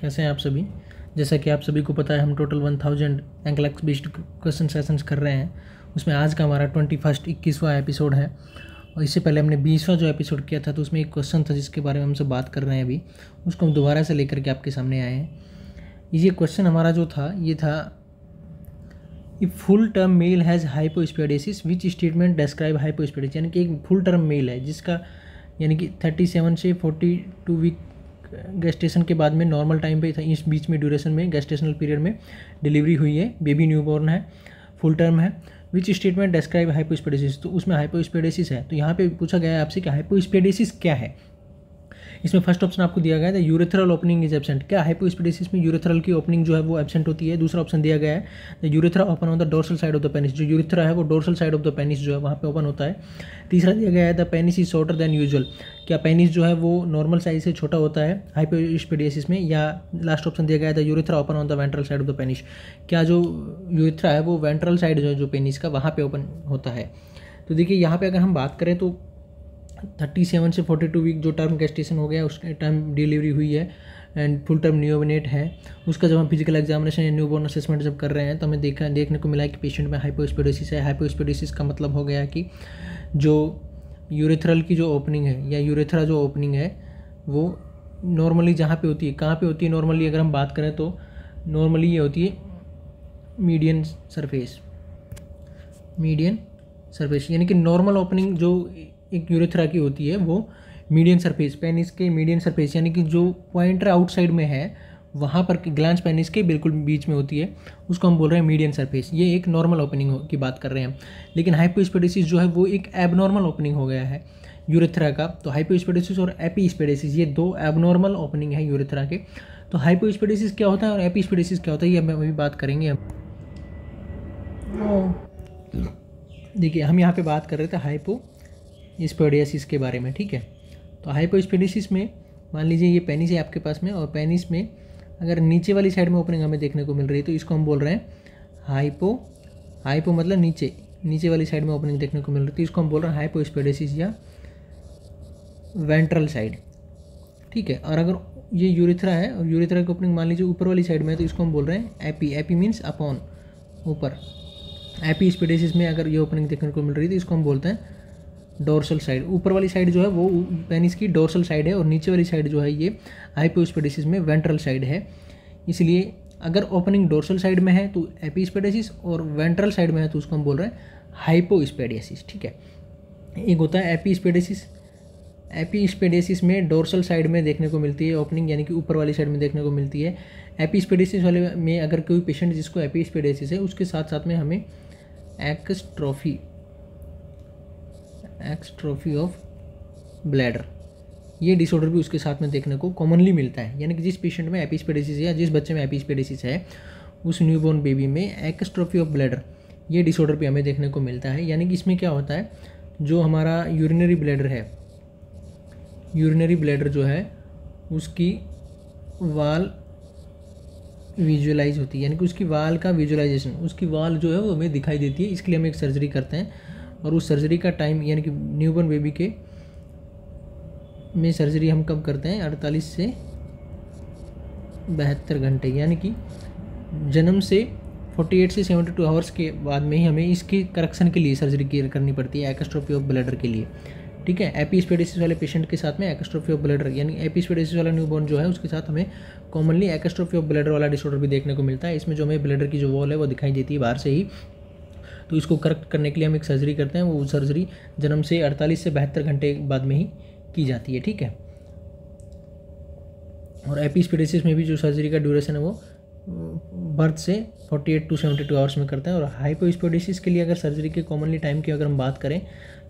कैसे हैं आप सभी। जैसा कि आप सभी को पता है हम टोटल 1000 एंक्लैक्स बेस्ड क्वेश्चन सेशंस कर रहे हैं। उसमें आज का हमारा 21वां एपिसोड है और इससे पहले हमने 20वां जो एपिसोड किया था तो उसमें एक क्वेश्चन था जिसके बारे में हमसे बात कर रहे हैं अभी, उसको हम दोबारा से लेकर के आपके सामने आए हैं। ये क्वेश्चन हमारा जो था ये था, if full term male has hypospadias which statement describe hypospadias. यानी कि एक फुल टर्म मेल है जिसका यानी कि 37 से 42 वीक गेस्टेशन के बाद में नॉर्मल टाइम पे था, इस बीच में ड्यूरेशन में गेस्टेशनल पीरियड में डिलीवरी हुई है, बेबी न्यूबॉर्न है, फुल टर्म है, विच स्टेटमेंट डिस्क्राइब हाइपोस्पेडेसिस। तो उसमें हाइपोस्पेडेसिस है। तो यहाँ पे पूछा गया है आपसे कि हाइपोस्पेडेसिस क्या है। इसमें फर्स्ट ऑप्शन आपको दिया गया है the urethral opening is absent. क्या हाइपोस्पेडेसिस में यूरेथ्रल की ओपनिंग जो है वो एब्सेंट होती है। दूसरा ऑप्शन दिया गया है the urethra open on the dorsal side of the penis. जो यूरेथ्रा है वो dorsal side of the penis जो है वहाँ पे ओपन होता है। तीसरा दिया गया है the penis is shorter than usual. क्या पेनिस जो है वो नॉर्मल साइज से छोटा होता है हाइपोस्पेडेसिस में। या लास्ट ऑप्शन दिया गया है the urethra open on the ventral side of the penis. क्या जो यूरेथ्रा है वो वेंट्रल साइड जो पेनिस का वहाँ पे ओपन होता है। तो देखिए यहाँ पे अगर हम बात करें तो 37 से 42 वीक जो टर्म गेस्टेशन हो गया उसके टाइम डिलीवरी हुई है एंड फुल टर्म नियोनेट है। उसका जब हम फिजिकल एग्जामिनेशन या न्यूबॉर्न असेसमेंट जब कर रहे हैं तो हमें देखने को मिला कि पेशेंट में हाइपोस्पेडेसिस है। हाइपोस्पेडेसिस का मतलब हो गया कि जो यूरेथ्रल की जो ओपनिंग है या यूरेथ्रा जो ओपनिंग है वो नॉर्मली जहाँ पे होती है, कहाँ पे होती है नॉर्मली अगर हम बात करें तो नॉर्मली ये होती है मीडियन सरफेस यानी कि नॉर्मल ओपनिंग जो एक यूरेथ्रा की होती है वो मीडियन सरफेस, पेनिस के मीडियन सरफेस यानी कि जो पॉइंटर आउटसाइड में है वहाँ पर ग्लैंड्स पेनिस के बिल्कुल बीच में होती है, उसको हम बोल रहे हैं मीडियन सरफेस। ये एक नॉर्मल ओपनिंग की बात कर रहे हैं हम। लेकिन हाइपोस्पेडेसिस जो है वो एक एबनॉर्मल ओपनिंग हो गया है यूरेथ्रा का। तो हाइपोस्पेडेसिस और एपीस्पेडेसिस ये दो एबनॉर्मल ओपनिंग है यूरेथ्रा के। तो हाइपोस्पेडेसिस क्या होता है और एपीस्पेडेसिस क्या होता है ये हम अभी बात करेंगे। देखिए हम यहाँ पे बात कर रहे थे हाइपोस्पेडियासिस के बारे में, ठीक है। तो हाइपोस्पेडियासिस में मान लीजिए ये पेनिस है आपके पास में और पेनिस में अगर नीचे वाली साइड में ओपनिंग हमें देखने को मिल रही है तो इसको हम बोल रहे हैं हाइपो मतलब नीचे वाली साइड में ओपनिंग देखने को मिल रही है तो इसको हम बोल रहे हैं हाइपोस्पेडियासिस या वेंट्रल साइड, ठीक है। और अगर ये यूरेथ्रा है और यूरेथ्रा की ओपनिंग मान लीजिए ऊपर वाली साइड में है तो इसको हम बोल रहे हैं एपी मीन्स अपॉन, ऊपर। एपीस्पेडियासिस में अगर ये ओपनिंग देखने को मिल रही है तो इसको हम बोलते हैं डोर्सल साइड। ऊपर वाली साइड जो है वो पेनिस की डोर्सल साइड है और नीचे वाली साइड जो है ये हाइपोस्पेडियासिस में वेंट्रल साइड है। इसलिए अगर ओपनिंग डोर्सल साइड में है तो एपीस्पेडियासिस और वेंट्रल साइड में है तो उसको हम बोल रहे हैं हाइपोस्पेडियासिस, ठीक है। एक होता है एपीस्पेडियासिस। एपीस्पेडियासिस में डोर्सल साइड में देखने को मिलती है ओपनिंग यानी कि ऊपर वाली साइड में देखने को मिलती है। एपीस्पेडियासिस वाले में अगर कोई पेशेंट जिसको एपीस्पेडियासिस है उसके साथ साथ में हमें एक्सट्रोफी ऑफ ब्लैडर ये डिसऑर्डर भी उसके साथ में देखने को कॉमनली मिलता है। यानी कि जिस पेशेंट में एपीस्पेडियासिस है या जिस बच्चे में एपीस्पेडियासिस है उस न्यूबॉर्न बेबी में एक्सट्रोफी ऑफ ब्लैडर ये डिसऑर्डर भी हमें देखने को मिलता है। यानी कि इसमें क्या होता है, जो हमारा यूरिनरी ब्लैडर जो है उसकी वाल विजुअलाइज होती है, यानी कि उसकी वाल का विजुअलाइजेशन, उसकी वाल जो है वो हमें दिखाई देती है। इसके लिए हम एक सर्जरी करते हैं और उस सर्जरी का टाइम यानी कि न्यूबॉर्न बेबी के में सर्जरी हम कब करते हैं 48 से 72 घंटे, यानी कि जन्म से 48 से 72 आवर्स के बाद में ही हमें इसकी करेक्शन के लिए सर्जरी करनी पड़ती है एक्स्ट्रोफी ऑफ ब्लैडर के लिए, ठीक है। एपीस्पेडियासिस वाले पेशेंट के साथ में एक्स्ट्रोफी ऑफ ब्लैडर यानी एपीस्पेडियासिस वाला न्यूबॉर्न जो है उसके साथ हमें कॉमनली एक्स्ट्रोफी ऑफ ब्लैडर वाला डिसऑर्डर भी देखने को मिलता है। इसमें जो हमें ब्लैडर की जो वॉल है वो दिखाई देती है बाहर से ही, तो इसको करेक्ट करने के लिए हम एक सर्जरी करते हैं। वो सर्जरी जन्म से 48 से 72 घंटे बाद में ही की जाती है, ठीक है। और एपीस्पेडियासिस में भी जो सर्जरी का ड्यूरेशन है वो बर्थ से 48 to 72 आवर्स में करते हैं। और हाइपोस्पेडियासिस के लिए अगर सर्जरी के कॉमनली टाइम की अगर हम बात करें,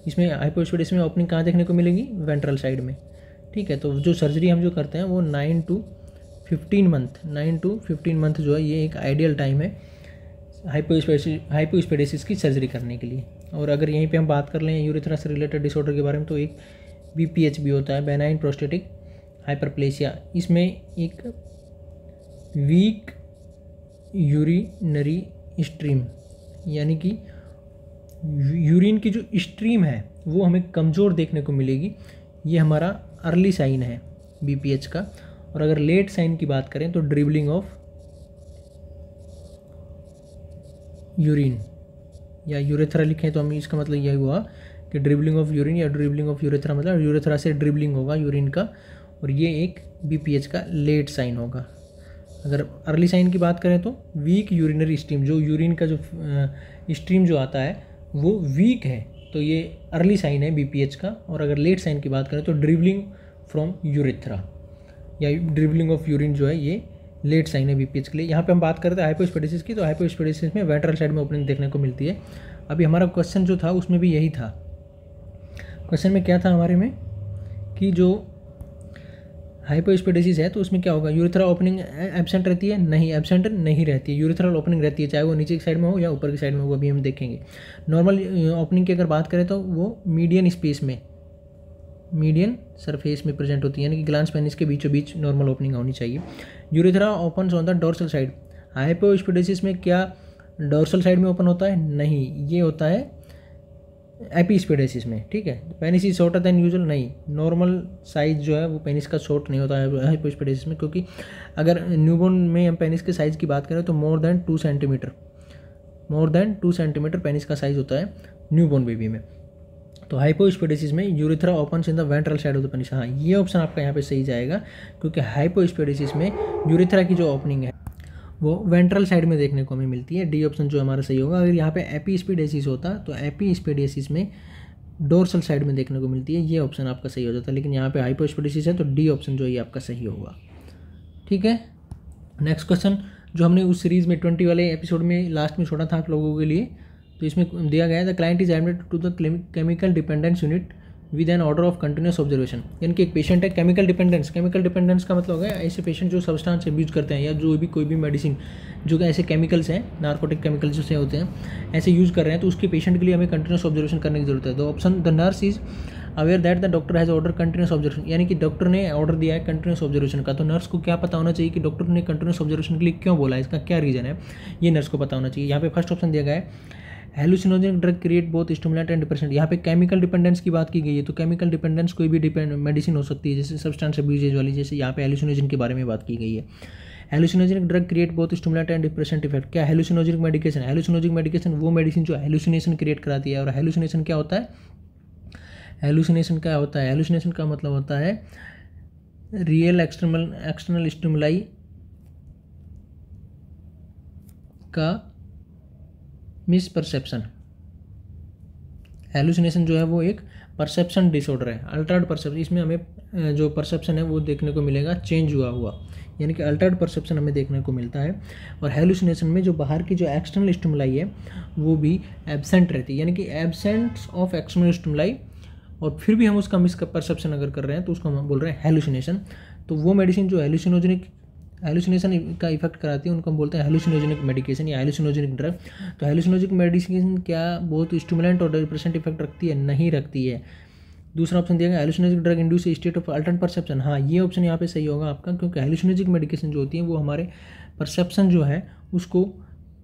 इसमें हाइपोस्पेडियासिस में ओपनिंग कहाँ देखने को मिलेगी, वेंट्रल साइड में, ठीक है। तो जो सर्जरी हम जो करते हैं वो 9 to 15 मंथ जो है ये एक आइडियल टाइम है हाइपोस्पेडियासिस की सर्जरी करने के लिए। और अगर यहीं पे हम बात कर लें यूरेथ्रा से रिलेटेड डिसऑर्डर के बारे में तो एक BPH भी होता है, बेनाइन प्रोस्टेटिक हाइपरप्लेसिया। इसमें एक वीक यूरिनरी स्ट्रीम यानी कि यूरिन की जो स्ट्रीम है वो हमें कमज़ोर देखने को मिलेगी। ये हमारा अर्ली साइन है BPH का। और अगर लेट साइन की बात करें तो ड्रिबलिंग ऑफ यूरिन या यूरेथ्रा लिखें तो हम इसका मतलब यही हुआ कि ड्रिबलिंग ऑफ यूरिन या ड्रिबलिंग ऑफ यूरेथ्रा, मतलब यूरेथ्रा से ड्रिबलिंग होगा यूरिन का, और ये एक बीपीएच का लेट साइन होगा। अगर अर्ली साइन की बात करें तो वीक यूरिनरी स्ट्रीम, जो यूरिन का जो स्ट्रीम जो आता है वो वीक है, तो ये अर्ली साइन है बीपीएच का। और अगर लेट साइन की बात करें तो ड्रिबलिंग फ्रॉम यूरेथ्रा या ड्रिबलिंग ऑफ यूरिन जो है ये लेट साइन है बीपीएच के लिए। यहाँ पे हम बात करते हैं हाइपोस्पेडिसिस की, तो हाइपोस्पेडिसिस में वेंट्रल साइड में ओपनिंग देखने को मिलती है। अभी हमारा क्वेश्चन जो था उसमें भी यही था। क्वेश्चन में क्या था हमारे में कि जो हाइपोस्पेडिसिस है तो उसमें क्या होगा, यूरेथ्रा ओपनिंग एब्सेंट रहती है? नहीं, एब्सेंट नहीं रहती है, यूरेथ्रल ओपनिंग रहती है, चाहे वो नीचे की साइड में हो या ऊपर की साइड में हो, अभी हम देखेंगे। नॉर्मल ओपनिंग की अगर बात करें तो वो मीडियन स्पेस में, मीडियन सरफेस में प्रेजेंट होती है, यानी कि ग्लांस पेनिस के बीचों बीच नॉर्मल ओपनिंग होनी चाहिए। Urethra opens on the dorsal side. Hypospadias में क्या डोर्सल साइड में ओपन होता है? नहीं, ये होता है एपीस्पेडिसिस में, ठीक है। Penis is shorter than usual, नहीं, नॉर्मल साइज जो है वो पेनिस का शॉर्ट नहीं होता है हाइपोस्पेडिसिस में, क्योंकि अगर न्यूबॉर्न में हम पेनिस के साइज़ की बात करें तो मोर देन 2 सेंटीमीटर पेनिस का साइज होता है न्यूबॉर्न बेबी में। तो हाइपोस्पेडिसिस में urethra opens in the ventral side of the penis. हाँ, ये ऑप्शन आपका यहाँ पे सही जाएगा, क्योंकि हाइपोस्पेडिसिस में यूरेथ्रा की जो ओपनिंग है वो वेंट्रल साइड में देखने को हमें मिलती है। डी ऑप्शन जो हमारा सही होगा। अगर यहाँ पे एपीस्पेडिसिस होता तो एपीस्पेडिसिस में डोर्सल साइड में देखने को मिलती है, ये ऑप्शन आपका सही हो जाता है, लेकिन यहाँ पे हाइपोस्पेडिसिस है तो डी ऑप्शन जो है ये आपका सही होगा, ठीक है। नेक्स्ट क्वेश्चन जो हमने उस सीरीज़ में 20 वाले एपिसोड में लास्ट में छोड़ा था आप लोगों के लिए, तो इसमें दिया गया है the client is admitted to the chemical dependence unit with an order of continuous observation. यानी कि एक पेशेंट है केमिकल डिपेंडेंस का मतलब होगा ऐसे पेशेंट जो सब्सटेंस यूज करते हैं या जो भी कोई भी मेडिसिन जो ऐसे केमिकल्स हैं, नार्कोटिक केमिकल्स जैसे होते हैं, ऐसे यूज़ कर रहे हैं, तो उसके पेशेंट के लिए हमें कंटिन्यूस ऑब्जर्वेशन करने की जरूरत है। तो option the nurse is aware that the doctor has order continuous observation, यानी कि डॉक्टर ने ऑर्डर दिया है कंटिन्यूस ऑब्जर्वेशन का, तो नर्स को क्या पता होना चाहिए कि डॉक्टर ने कंटिन्यूस ऑब्जर्वेशन के लिए क्यों बोला है, इसका क्या रीज़न है, ये नर्स को पता होना चाहिए। यहाँ पे फर्स्ट ऑप्शन दिया गया है हेलुसिनोजेनिक drug create both stimulant and depressant. यहाँ पे केमिकल डिपेंडेंस की बात की गई है, तो केमिकल डिपेंडेंस कोई भी मेडिसिन हो सकती है, जैसे सब्सटेंस अब्यूज वाली, जैसे यहाँ पे हेलुसिनोजन के बारे में बात की गई है। हेलुसिनोजेनिक drug create both stimulant and depressant effect. क्या हेलुसिनोजेनिक मेडिकेशन? हेलुसिनोजेनिक मेडिकेशन वो मेडिसिन जो हेलुसिनेशन क्रिएट कराती है। और हेलुसिनेशन क्या होता है? हेलुसिनेशन क्या होता है? हेलुसिनेशन का मतलब होता है रियल एक्सटर्नल स्टिमुलाई का मिसपरसेप्शन। हेलुसिनेशन जो है वो एक परसेप्शन डिसऑर्डर है, अल्टर्ड परसेप्शन। इसमें हमें जो परसेप्शन है वो देखने को मिलेगा चेंज हुआ, यानी कि अल्टर्ड परसेप्शन हमें देखने को मिलता है। और हेलुसिनेशन में जो बाहर की जो एक्सटर्नल स्टिमुलाई है वो भी एब्सेंट रहती है, यानी कि एब्सेंस ऑफ एक्सटर्नल स्टिमुलाई, और फिर भी हम उसका मिसपरसेप्शन अगर कर रहे हैं तो उसको हम बोल रहे हैं हेलुसिनेशन। तो वो मेडिसिन जो हेलुसिनेशन का इफेक्ट कराती है उनको हम बोलते हैं हेलुसिनोजेनिक मेडिकेशन या हेलुसिनोजेनिक ड्रग। तो हेलुसिनोजेनिक मेडिकेशन क्या बहुत स्टिमुलेंट और डिप्रेसेंट इफेक्ट रखती है? नहीं रखती है। दूसरा ऑप्शन दिया गया हेलुसिनोजेनिक drug induce state of alternate perception. हाँ, ये ऑप्शन यहाँ पे सही होगा आपका, क्योंकि हेलुसिनोजेनिक मेडिकेशन जो होती है वो हमारे परसेप्शन जो है उसको,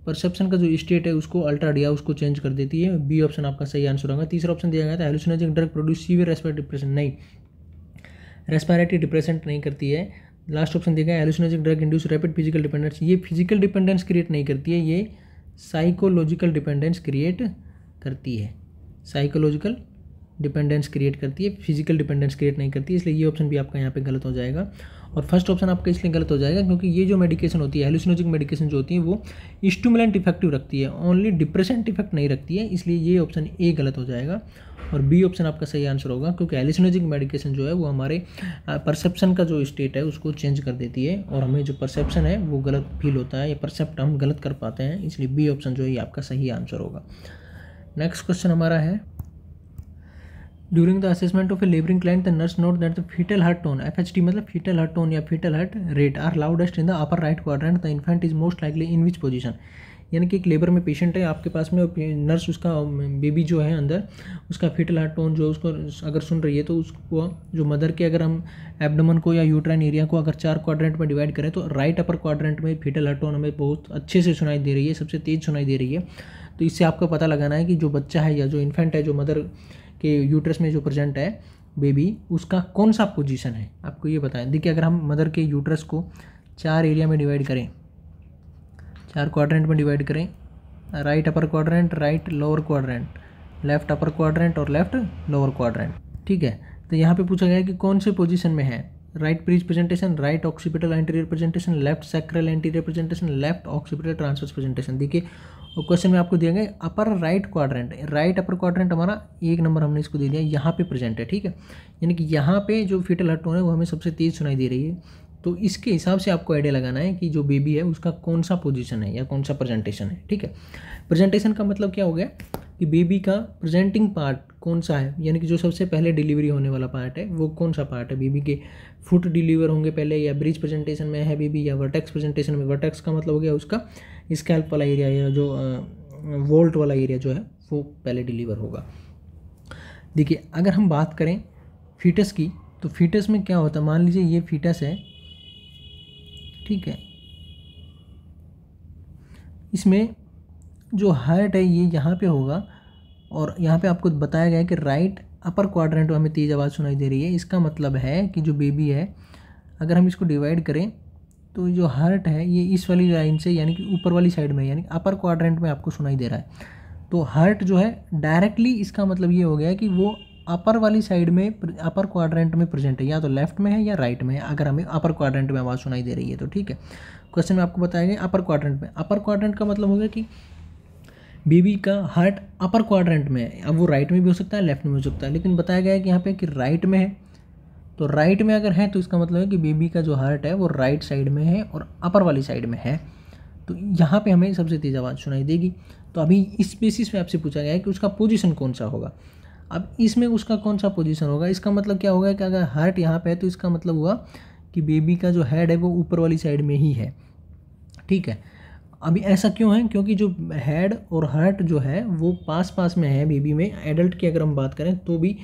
परसेप्शन का जो स्टेट है उसको अल्टर्ड या उसको चेंज कर देती है। बी ऑप्शन आपका सही आंसर होगा। तीसरा ऑप्शन दिया गया था हेलुसिनोजेनिक drug produce severe respiratory depression. नहीं, रेस्पिरेटरी डिप्रेसेंट नहीं करती है। लास्ट ऑप्शन दिया गया हेलुसिनोजेनिक drug induce rapid physical dependence. ये फिजिकल डिपेंडेंस क्रिएट नहीं करती है, ये साइकोलॉजिकल डिपेंडेंस क्रिएट करती है। साइकोलॉजिकल डिपेंडेंस क्रिएट करती है, फिजिकल डिपेंडेंस क्रिएट नहीं करती है, इसलिए ये ऑप्शन भी आपका यहाँ पे गलत हो जाएगा। और फर्स्ट ऑप्शन आपका इसलिए गलत हो जाएगा क्योंकि ये जो मेडिकेशन होती है हेलुसिनोजेनिक मेडिकेशन जो होती है वो स्टिमुलेंट इफेक्टिव रखती है, ओनली डिप्रेसेंट इफेक्ट नहीं रखती है, इसलिए ये ऑप्शन ए गलत हो जाएगा। और बी ऑप्शन आपका सही आंसर होगा, क्योंकि हेलुसिनोजेनिक मेडिकेशन जो है वो हमारे परसेप्शन का जो स्टेट है उसको चेंज कर देती है, और हमें जो परसेप्शन है वो गलत फील होता है या परसेप्ट हम गलत कर पाते हैं, इसलिए बी ऑप्शन जो है ये आपका सही आंसर होगा। नेक्स्ट क्वेश्चन हमारा है during the assessment of a labouring client the nurse note that the fetal heart tone, FHT मतलब फीटल हार्ट टोन या fetal heart rate are loudest in the upper right quadrant, the infant is most likely in which position. यानी कि एक labour में patient है आपके पास में, nurse उसका बेबी जो है अंदर उसका फीटल हार्ट टोन जो उसको अगर सुन रही है, तो उसको जो मदर के अगर हम एब्डोमेन को या यूट्राइन एरिया को अगर 4 क्वाड्रेंट में डिवाइड करें तो राइट अपर क्वाड्रेंट में फीटल हार्ट टोन हमें बहुत अच्छे से सुनाई दे रही है, सबसे तेज़ सुनाई दे रही है। तो इससे आपको पता लगाना है कि जो बच्चा है या जो इन्फेंट है जो मदर के यूट्रस में जो प्रेजेंट है बेबी उसका कौन सा पोजीशन है, आपको ये बताएं। देखिए अगर हम मदर के यूट्रस को 4 एरिया में डिवाइड करें, 4 क्वाड्रेंट में डिवाइड करें, right upper quadrant, right lower quadrant, left upper quadrant और लेफ्ट लोअर क्वाड्रेंट, ठीक है। तो यहाँ पे पूछा गया है कि कौन से पोजीशन में है, right breech presentation, right occipital anterior presentation, left sacral anterior presentation, left occipital transverse presentation. देखिए और क्वेश्चन में आपको दिया गया अपर right quadrant, right upper quadrant हमारा 1 नंबर हमने इसको दे दिया, यहाँ पे प्रेजेंट है, ठीक है। यानी कि यहाँ पे जो फीटल हार्ट टोन है वो हमें सबसे तेज़ सुनाई दे रही है। तो इसके हिसाब से आपको आइडिया लगाना है कि जो बेबी है उसका कौन सा पोजीशन है या कौन सा प्रेजेंटेशन है, ठीक है। प्रेजेंटेशन का मतलब क्या हो गया कि बेबी का प्रेजेंटिंग पार्ट कौन सा है, यानी कि जो सबसे पहले डिलीवरी होने वाला पार्ट है वो कौन सा पार्ट है। बेबी के फुट डिलीवर होंगे पहले, या ब्रिज प्रेजेंटेशन में है बेबी, या वर्टेक्स प्रेजेंटेशन में। वर्टेक्स का मतलब हो गया उसका स्कैल्प वाला एरिया या जो वोल्ट वाला एरिया जो है वो पहले डिलीवर होगा। देखिए अगर हम बात करें फीटस की, तो फीटस में क्या होता है, मान लीजिए ये फीटस है, ठीक है। इसमें जो हार्ट है ये यहाँ पे होगा, और यहाँ पे आपको बताया गया है कि राइट अपर क्वाड्रेंट में हमें तेज़ आवाज़ सुनाई दे रही है। इसका मतलब है कि जो बेबी है, अगर हम इसको डिवाइड करें तो जो हार्ट है ये इस वाली लाइन से यानी कि ऊपर वाली साइड में यानी अपर क्वाड्रेंट में आपको सुनाई दे रहा है। तो हार्ट जो है डायरेक्टली, इसका मतलब ये हो गया कि वो अपर वाली साइड में, अपर क्वाड्रेंट में प्रेजेंट है, या तो लेफ्ट में है या राइट में है। अगर हमें अपर क्वाड्रेंट में आवाज़ सुनाई दे रही है तो ठीक है। क्वेश्चन में आपको बताया गया अपर क्वाड्रेंट में। अपर क्वाड्रेंट का मतलब हो गया कि बेबी का हार्ट अपर क्वाड्रेंट में है। अब वो राइट में भी हो सकता है, लेफ्ट में भी हो सकता है, लेकिन बताया गया है कि यहाँ पे कि राइट में है। तो राइट में अगर है तो इसका मतलब है कि बेबी का जो हार्ट है वो राइट साइड में है और अपर वाली साइड में है। तो यहाँ पे हमें सबसे तेज़ आवाज़ सुनाई देगी। तो अभी इस बेसिस पे आपसे पूछा गया है कि उसका पोजीशन कौन सा होगा। अब इसमें उसका कौन सा पोजीशन होगा, इसका मतलब क्या होगा कि अगर हार्ट यहाँ पे है तो इसका मतलब हुआ कि बेबी का जो हेड है वो ऊपर वाली साइड में ही है, ठीक है। अभी ऐसा क्यों है, क्योंकि जो हेड और हार्ट जो है वो पास पास में है बेबी में। एडल्ट की अगर हम बात करें तो भी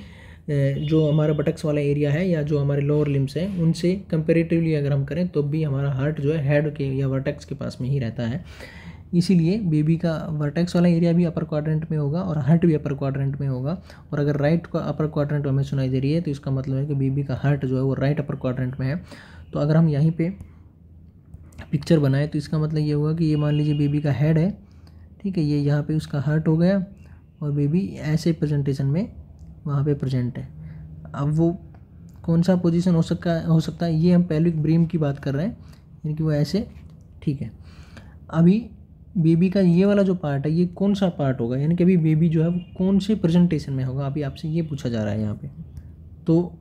जो हमारा बटक्स वाला एरिया है या जो हमारे लोअर लिम्स हैं उनसे कंपेरेटिवली अगर हम करें तो भी हमारा हार्ट जो है हेड के या वर्टेक्स के पास में ही रहता है। इसीलिए बेबी का वर्टेक्स वाला एरिया भी अपर क्वाड्रेंट में होगा और हार्ट भी अपर क्वाड्रेंट में होगा। और अगर राइट का अपर क्वाड्रेंट हमें सुनाई दे रही है तो इसका मतलब है कि बेबी का हार्ट जो है वो राइट अपर क्वाड्रेंट में है। तो अगर हम यहीं पे पिक्चर बनाए तो इसका मतलब ये होगा कि ये मान लीजिए बेबी का हेड है, ठीक है, ये यहाँ पे उसका हार्ट हो गया और बेबी ऐसे प्रेजेंटेशन में वहाँ पे प्रेजेंट है। अब वो कौन सा पोजीशन हो सकता है, ये हम पेल्विक ब्रीम की बात कर रहे हैं, यानी कि वो ऐसे, ठीक है। अभी बेबी का ये वाला जो पार्ट है ये कौन सा पार्ट होगा, यानी कि अभी बेबी जो है वो कौन से प्रेजेंटेशन में होगा, अभी आपसे ये पूछा जा रहा है यहाँ पे। तो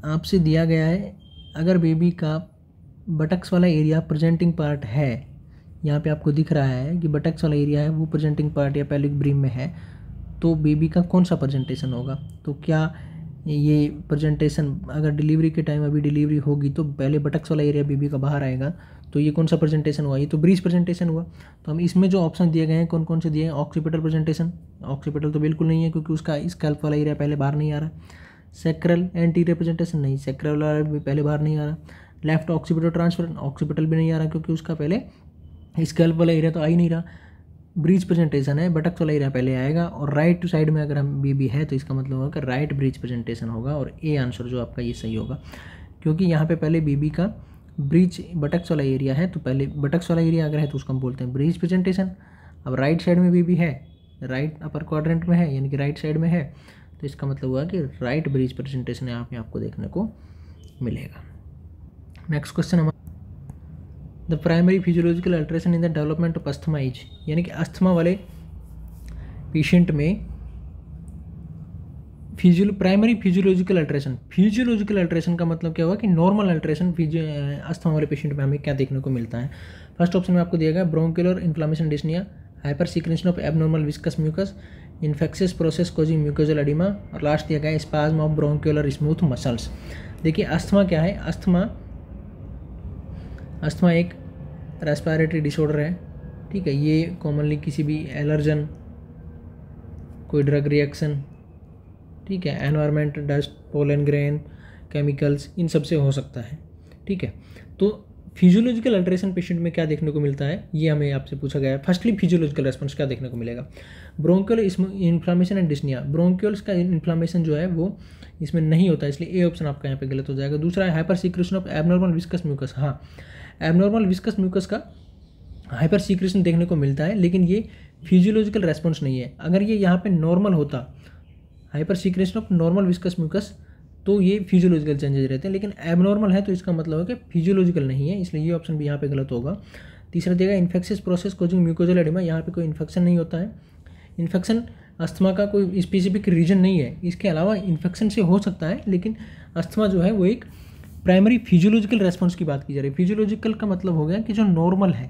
आपसे दिया गया है अगर बेबी का बटक्स वाला एरिया प्रेजेंटिंग पार्ट है, यहाँ पे आपको दिख रहा है कि बटक्स वाला एरिया है वो प्रेजेंटिंग पार्ट या पेल्विक ब्रीम में है, तो बेबी का कौन सा प्रेजेंटेशन होगा। तो क्या ये प्रेजेंटेशन अगर डिलीवरी के टाइम अभी डिलीवरी होगी तो पहले बटक्स वाला एरिया बेबी का बाहर आएगा, तो ये कौन सा प्रेजेंटेशन हुआ, ये तो ब्रीच प्रेजेंटेशन हुआ। तो हम इसमें जो ऑप्शन दिए गए हैं कौन कौन से दिए हैं, ऑक्सीपिटल प्रेजेंटेशन, ऑक्सीपिटल तो बिल्कुल नहीं है क्योंकि उसका स्कैल्प वाला एरिया पहले बाहर नहीं आ रहा। सैक्रल एंटीरियर प्रेजेंटेशन नहीं, सैक्रल वाला भी पहले बाहर नहीं आ रहा। लेफ्ट ऑक्सीपिटल ट्रांसफर, ऑक्सीपिटल भी नहीं आ रहा क्योंकि उसका पहले स्कैल्प वाला एरिया तो आ ही नहीं रहा। ब्रीच प्रेजेंटेशन है, बटक्स वाला एरिया पहले आएगा। और राइट साइड में अगर हम बेबी है तो इसका मतलब होगा कि राइट ब्रीच प्रेजेंटेशन होगा, और ए आंसर जो आपका ये सही होगा क्योंकि यहाँ पे पहले बेबी का ब्रीच बटक्स वाला एरिया है, तो पहले बटक्स वाला एरिया अगर है तो उसको हम बोलते हैं ब्रीच प्रेजेंटेशन। अब राइट साइड में बेबी है, राइट अपर क्वाड्रेंट में है यानी कि राइट साइड में है, तो इसका मतलब हुआ कि राइट ब्रीच प्रेजेंटेशन यहाँ पे आपको देखने को मिलेगा। नेक्स्ट क्वेश्चन हमारा, the primary physiological alteration in the development of asthma is, यानी कि अस्थमा वाले पेशेंट में प्राइमरी फिजियोलॉजिकल अल्ट्रेशन का मतलब क्या हुआ कि नॉर्मल अल्ट्रेशन अस्थमा वाले पेशेंट में हमें क्या देखने को मिलता है। फर्स्ट ऑप्शन में आपको दिया गया bronchular inflammation dyspnea, hyper secretion of abnormal viscous mucus, infectious process causing mucosal edema, और लास्ट दिया गया spasm of bronchular smooth muscles. देखिए अस्थमा क्या है, अस्थमा एक रेस्पिरेटरी डिसऑर्डर है, ठीक है। ये कॉमनली किसी भी एलर्जन, कोई ड्रग रिएक्शन, ठीक है, environment, dust, pollen grain, chemicals, इन सब से हो सकता है, ठीक है। तो फिजियोलॉजिकल अल्ट्रेशन पेशेंट में क्या देखने को मिलता है, ये हमें आपसे पूछा गया है। फर्स्टली फिजियोलॉजिकल रेस्पॉन्स क्या देखने को मिलेगा, bronchial inflammation and dyspnea, bronchioles का इन्फ्लामेशन जो है वो इसमें नहीं होता है, इसलिए ए ऑप्शन आपका यहाँ पे गलत हो जाएगा। दूसरा है hyper secretion of abnormal viscous mucus, हाँ एबनॉर्मल विस्कस म्यूकस का हाइपर सीक्रेशन देखने को मिलता है, लेकिन ये फिजियोलॉजिकल रेस्पॉन्स नहीं है। अगर ये यहाँ पे नॉर्मल होता, hyper secretion of normal viscous mucus, तो ये फिजियोलॉजिकल चेंजेस रहते हैं, लेकिन एबनॉर्मल है तो इसका मतलब है कि फिजियोलॉजिकल नहीं है, इसलिए ये ऑप्शन भी यहाँ पे गलत होगा। तीसरा देगा infectious process causing mucosal oedema, यहाँ पे कोई इन्फेक्शन नहीं होता है। इन्फेक्शन अस्थमा का कोई स्पेसिफिक रीजन नहीं है, इसके अलावा इन्फेक्शन से हो सकता है, लेकिन अस्थमा जो है वो एक प्राइमरी फिजियोलॉजिकल रेस्पॉन्स की बात की जा रही है। फिजियोलॉजिकल का मतलब हो गया कि जो नॉर्मल है,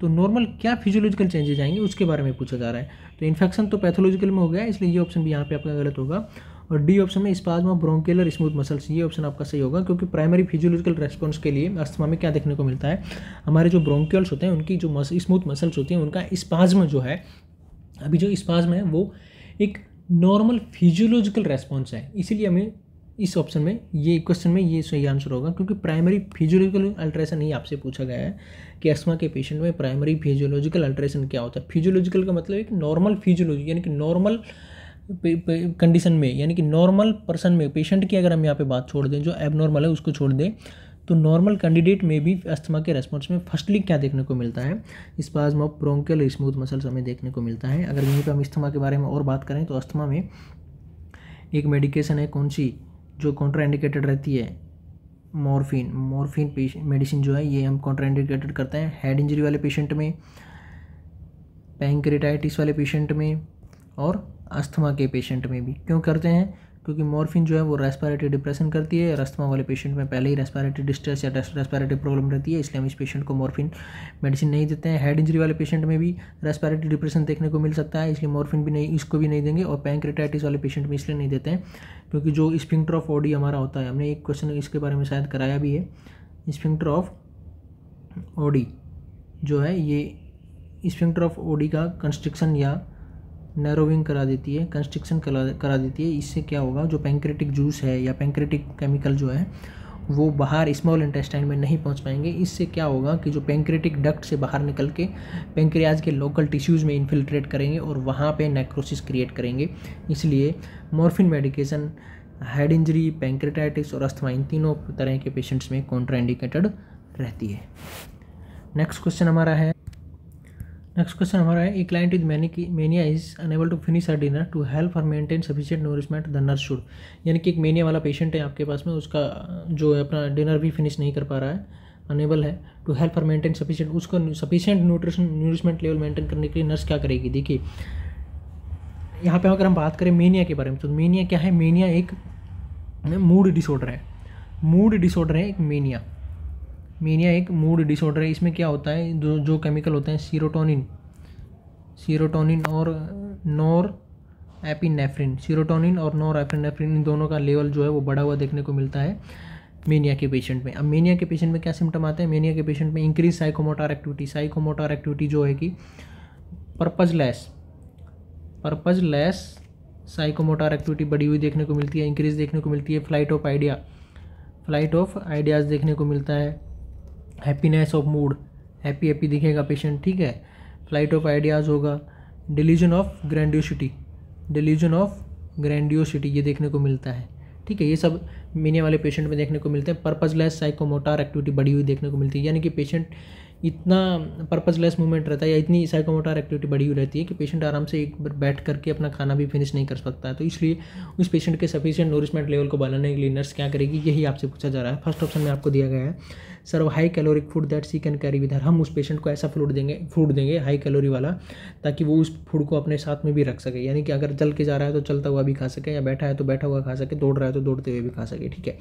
तो नॉर्मल क्या फिजियोलॉजिकल चेंजेज आएंगे उसके बारे में पूछा जा रहा है। तो इन्फेक्शन तो पैथोलॉजिकल में हो गया, इसलिए ये ऑप्शन भी यहाँ पे आपका गलत होगा। और डी ऑप्शन में spasm of bronchial smooth muscles, ये ऑप्शन आपका सही होगा, क्योंकि प्राइमरी फिजियोलॉजिकल रेस्पॉन्स के लिए अस्थमा में क्या देखने को मिलता है, हमारे जो ब्रोंकियल्स होते हैं उनकी जो स्मूथ मसल्स होती हैं उनका स्पाज्म जो है, अभी जो स्पाज्म है वो एक नॉर्मल फिजियोलॉजिकल रेस्पॉन्स है, इसीलिए हमें इस ऑप्शन में ये क्वेश्चन में ये सही आंसर होगा, क्योंकि प्राइमरी फिजियोलॉजिकल अल्ट्रेशन ही आपसे पूछा गया है कि अस्थमा के पेशेंट में प्राइमरी फिजियोलॉजिकल अल्ट्रेशन क्या होता है। फिजियोलॉजिकल का मतलब एक नॉर्मल फिजियोलॉजी, यानी कि नॉर्मल कंडीशन में, यानी कि नॉर्मल पर्सन में, पेशेंट की अगर हम यहाँ पे बात छोड़ दें, जो एबनॉर्मल है उसको छोड़ दें, तो नॉर्मल कैंडिडेट में भी अस्थमा के रेस्पॉन्स में फर्स्टली क्या देखने को मिलता है, spasm of bronchial smooth muscles हमें देखने को मिलता है। अगर यहीं पर हम अस्थमा के बारे में और बात करें तो अस्थमा में एक मेडिकेशन है कौन सी जो कॉन्ट्राइंडिकेटेड रहती है, मॉर्फिन मेडिसिन जो है ये हम कॉन्ट्राइंडिकेटेड करते हैं हेड इंजरी वाले पेशेंट में, पैंक्रेटाइटिस वाले पेशेंट में और अस्थमा के पेशेंट में भी। क्यों करते हैं, क्योंकि मॉर्फिन जो है वो रेस्पिरेटरी डिप्रेशन करती है, और अस्थमा वाले पेशेंट में पहले ही रेस्पिरेटरी डिस्ट्रेस या रेस्पिरेटरी प्रॉब्लम रहती है, इसलिए हम इस पेशेंट को मॉर्फिन मेडिसिन नहीं देते हैं। हेड इंजरी वाले पेशेंट में भी रेस्पिरेटरी डिप्रेशन देखने को मिल सकता है, इसलिए मॉर्फिन भी नहीं, इसको भी नहीं देंगे। और पैंक्रेटाइटिस वाले पेशेंट में इसलिए नहीं देते हैं क्योंकि जो स्फिंक्टर ऑफ ओडी हमारा होता है, हमने एक क्वेश्चन इसके बारे में शायद कराया भी है, स्फिंक्टर ऑफ ओडी जो है ये स्फिंक्टर ऑफ ओडी का कंस्ट्रिक्शन या नैरोविंग करा देती है, कंस्ट्रिक्शन करा देती है। इससे क्या होगा, जो पैंक्रेटिक जूस है या पैंक्रेटिक केमिकल जो है वो बाहर स्मॉल इंटेस्टाइन में नहीं पहुंच पाएंगे। इससे क्या होगा कि जो पैंक्रेटिक डक्ट से बाहर निकल के पैंक्रियाज के लोकल टिश्यूज़ में इन्फिल्ट्रेट करेंगे और वहाँ पे नेक्रोसिस क्रिएट करेंगे। इसलिए morphine medication head injury, pancreatitis और अस्थमा, इन तीनों तरह के पेशेंट्स में कॉन्ट्राइंडिकेटेड रहती है। नेक्स्ट क्वेश्चन हमारा है a client with mania is unable to finish her dinner to help her maintain sufficient nourishment the nurse should, यानी कि एक मेनिया वाला पेशेंट है आपके पास में, उसका जो है अपना डिनर भी फिनिश नहीं कर पा रहा है, अनेबल है to help her maintain sufficient, उसको सफिशिएंट नूरिशमेंट लेवल मेंटेन करने के लिए नर्स क्या करेगी। देखिए यहाँ पे अगर हम बात करें मेनिया के बारे में, तो मेनिया क्या है, मेनिया एक मूड डिसऑर्डर है, एक मेनिया एक मूड डिसऑर्डर है। इसमें क्या होता है, जो केमिकल होते हैं सीरोटोनिन और नॉरएपिनेफ्रिन, इन दोनों का लेवल जो है वो बढ़ा हुआ देखने को मिलता है मेनिया के पेशेंट में। अब मेनिया के पेशेंट में क्या सिम्टम आते हैं, मेनिया के पेशेंट में इंक्रीज साइकोमोटर एक्टिविटी जो है कि पर्पजलेस साइकोमोटर एक्टिविटी बढ़ी हुई देखने को मिलती है, इंक्रीज देखने को मिलती है। फ्लाइट ऑफ आइडियाज़ देखने को मिलता है। हैप्पीनेस ऑफ मूड, हैप्पी दिखेगा पेशेंट, ठीक है, फ्लाइट ऑफ आइडियाज़ होगा। डिल्यूजन ऑफ ग्रैंडियोसिटी ये देखने को मिलता है, ठीक है। ये सब मेनिया वाले पेशेंट में देखने को मिलते हैं। पर्पजलेस साइकोमोटर एक्टिविटी बढ़ी हुई देखने को मिलती है, यानी कि पेशेंट इतना पर्पजलेस मूवमेंट रहता है या इतनी साइकोमोटर एक्टिविटी बढ़ी हुई रहती है कि पेशेंट आराम से एक बार बैठ करके अपना खाना भी फिनिश नहीं कर सकता है। तो इसलिए उस पेशेंट के सफिशिएंट नोरिशमेंट लेवल को बढ़ाने के लिए नर्स क्या करेगी, यही आपसे पूछा जा रहा है। फर्स्ट ऑप्शन में आपको दिया गया है serve high caloric food that she can carry with her, हम उस पेशेंट को ऐसा फूड देंगे हाई कैलोरी वाला, ताकि वो उस फूड को अपने साथ में भी रख सके, यानी कि अगर चल के जा रहा है तो चलता हुआ भी खा सके, या बैठा है तो बैठा हुआ खा सके, दौड़ रहा है तो दौड़ते हुए भी खा सके, ठीक है।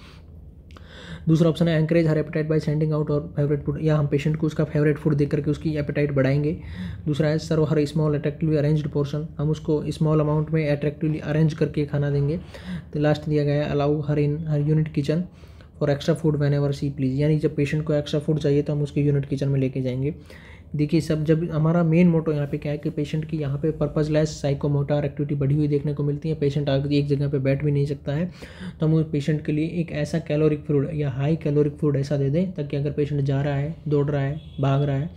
दूसरा ऑप्शन है encourage her appetite by sending out और फेवरेट फूड, या हम पेशेंट को उसका फेवरेट फूड देकर के उसकी एपेटाइट बढ़ाएंगे। दूसरा है सर्व हर स्मॉल अट्रैक्टिवली अरेंज्ड पोर्शन, हम उसको स्मॉल अमाउंट में अट्रैक्टिवली अरेंज करके खाना देंगे। तो लास्ट दिया गया है allow her in her unit kitchen for extra food whenever she please, यानी जब पेशेंट को एक्स्ट्रा फूड चाहिए तो हम उसके यूनिट किचन में लेके जाएंगे। देखिए सब, जब हमारा मेन मोटो यहाँ पे क्या है कि पेशेंट की यहाँ पे पर्पजलेस साइकोमोटर एक्टिविटी बढ़ी हुई देखने को मिलती है, पेशेंट आगे एक जगह पे बैठ भी नहीं सकता है, तो हम उस पेशेंट के लिए एक ऐसा कैलोरिक फूड या हाई कैलोरिक फूड ऐसा दे दें ताकि अगर पेशेंट जा रहा है, दौड़ रहा है, भाग रहा है,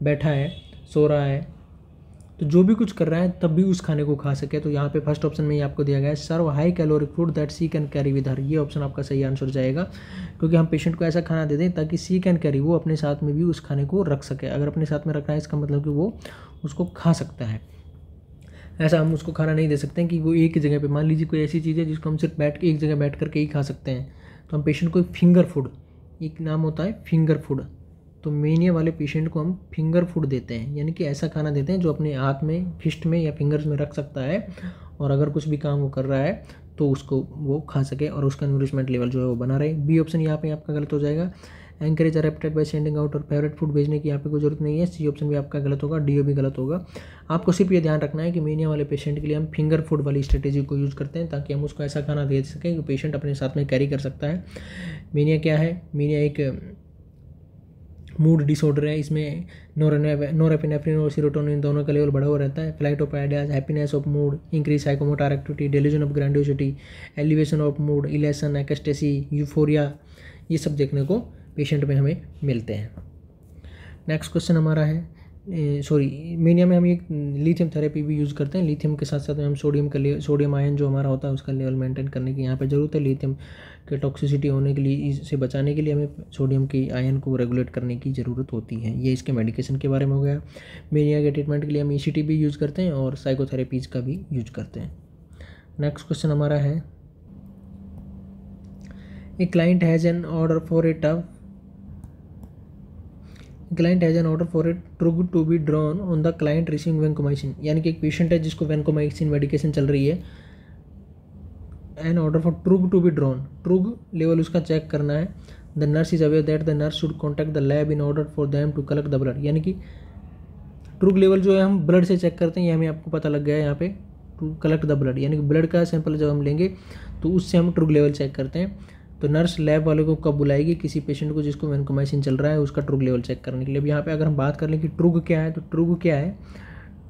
बैठा है, सो रहा है, तो जो भी कुछ कर रहा है तब भी उस खाने को खा सके। तो यहाँ पे फर्स्ट ऑप्शन में ही आपको दिया गया है serve high caloric food that she can carry with her, ये ऑप्शन आपका सही आंसर जाएगा, क्योंकि हम पेशेंट को ऐसा खाना दे दें ताकि सी कैन कैरी, वो अपने साथ में भी उस खाने को रख सके। अगर अपने साथ में रखना है इसका मतलब कि वो उसको खा सकता है। ऐसा हम उसको खाना नहीं दे सकते हैं कि वो एक ही जगह पे, मान लीजिए कोई ऐसी चीज़ है जिसको हम सिर्फ बैठ के एक जगह बैठ करके ही खा सकते हैं, तो हम पेशेंट को फिंगर फूड, एक नाम होता है फिंगर फूड, तो मेनिया वाले पेशेंट को हम फिंगर फूड देते हैं, यानी कि ऐसा खाना देते हैं जो अपने हाथ में, फिस्ट में या फिंगर्स में रख सकता है, और अगर कुछ भी काम वो कर रहा है तो उसको वो खा सके और उसका नूरिशमेंट लेवल जो है वो बना रहे। बी ऑप्शन यहाँ पे आपका गलत हो जाएगा, encourage her appetite by sending out, और फेवरेट फूड भेजने की यहाँ पे कोई जरूरत नहीं है। सी ऑप्शन भी आपका गलत होगा, डी भी गलत होगा। आपको सिर्फ ये ध्यान रखना है कि मेनिया वाले पेशेंट के लिए हम फिंगर फूड वाली स्ट्रेटेजी को यूज़ करते हैं ताकि हम उसको ऐसा खाना दे सकें कि पेशेंट अपने साथ में कैरी कर सकता है। मेनिया क्या है? मेनिया एक मूड डिसऑर्डर है, इसमें नोरेपिनेफ्रिन और सीरोटोनिन दोनों का लेवल बढ़ा हुआ रहता है। Flight of ideas, happiness of mood, increase psychomotor activity, delusion of grandiosity, elevation of mood, elation, ecstasy, euphoria, ये सब देखने को पेशेंट में हमें मिलते हैं। नेक्स्ट क्वेश्चन हमारा है, मेनिया में हम एक लिथियम थेरेपी भी यूज़ करते हैं। लिथियम के साथ साथ में हम सोडियम आयन जो हमारा होता है उसका लेवल मेंटेन करने की यहाँ पे ज़रूरत है। लिथियम के टॉक्सिसिटी होने के लिए, इससे बचाने के लिए हमें सोडियम की आयन को रेगुलेट करने की ज़रूरत होती है। ये इसके मेडिकेशन के बारे में हो गया। मेनिया के ट्रीटमेंट के लिए हम ECT भी यूज़ करते हैं और साइकोथेरेपीज़ का भी यूज करते हैं। नेक्स्ट क्वेश्चन हमारा है, a client has an order for a trough to be drawn on the client receiving vancomycin, यानी कि एक पेशेंट है जिसको वेंकोमाइसिन मेडिकेशन चल रही है। An order for trough to be drawn, trough level उसका चेक करना है। The nurse is aware that the nurse should contact the lab in order for them to collect the blood, यानी कि ट्रुग level जो है हम ब्लड से check करते हैं, ये हमें आपको पता लग गया है यहाँ पे, टू कलेक्ट द ब्लड, यानी कि ब्लड का सैंपल जब हम लेंगे तो उससे हम ट्रुग लेवल चेक करते हैं। तो नर्स लैब वाले को कब बुलाएगी? किसी पेशेंट को जिसको वेंकोमाइसिन चल रहा है उसका ट्रुग लेवल चेक करने के लिए। अब यहाँ पे अगर हम बात कर लें कि ट्रुग क्या है, तो ट्रुग क्या है?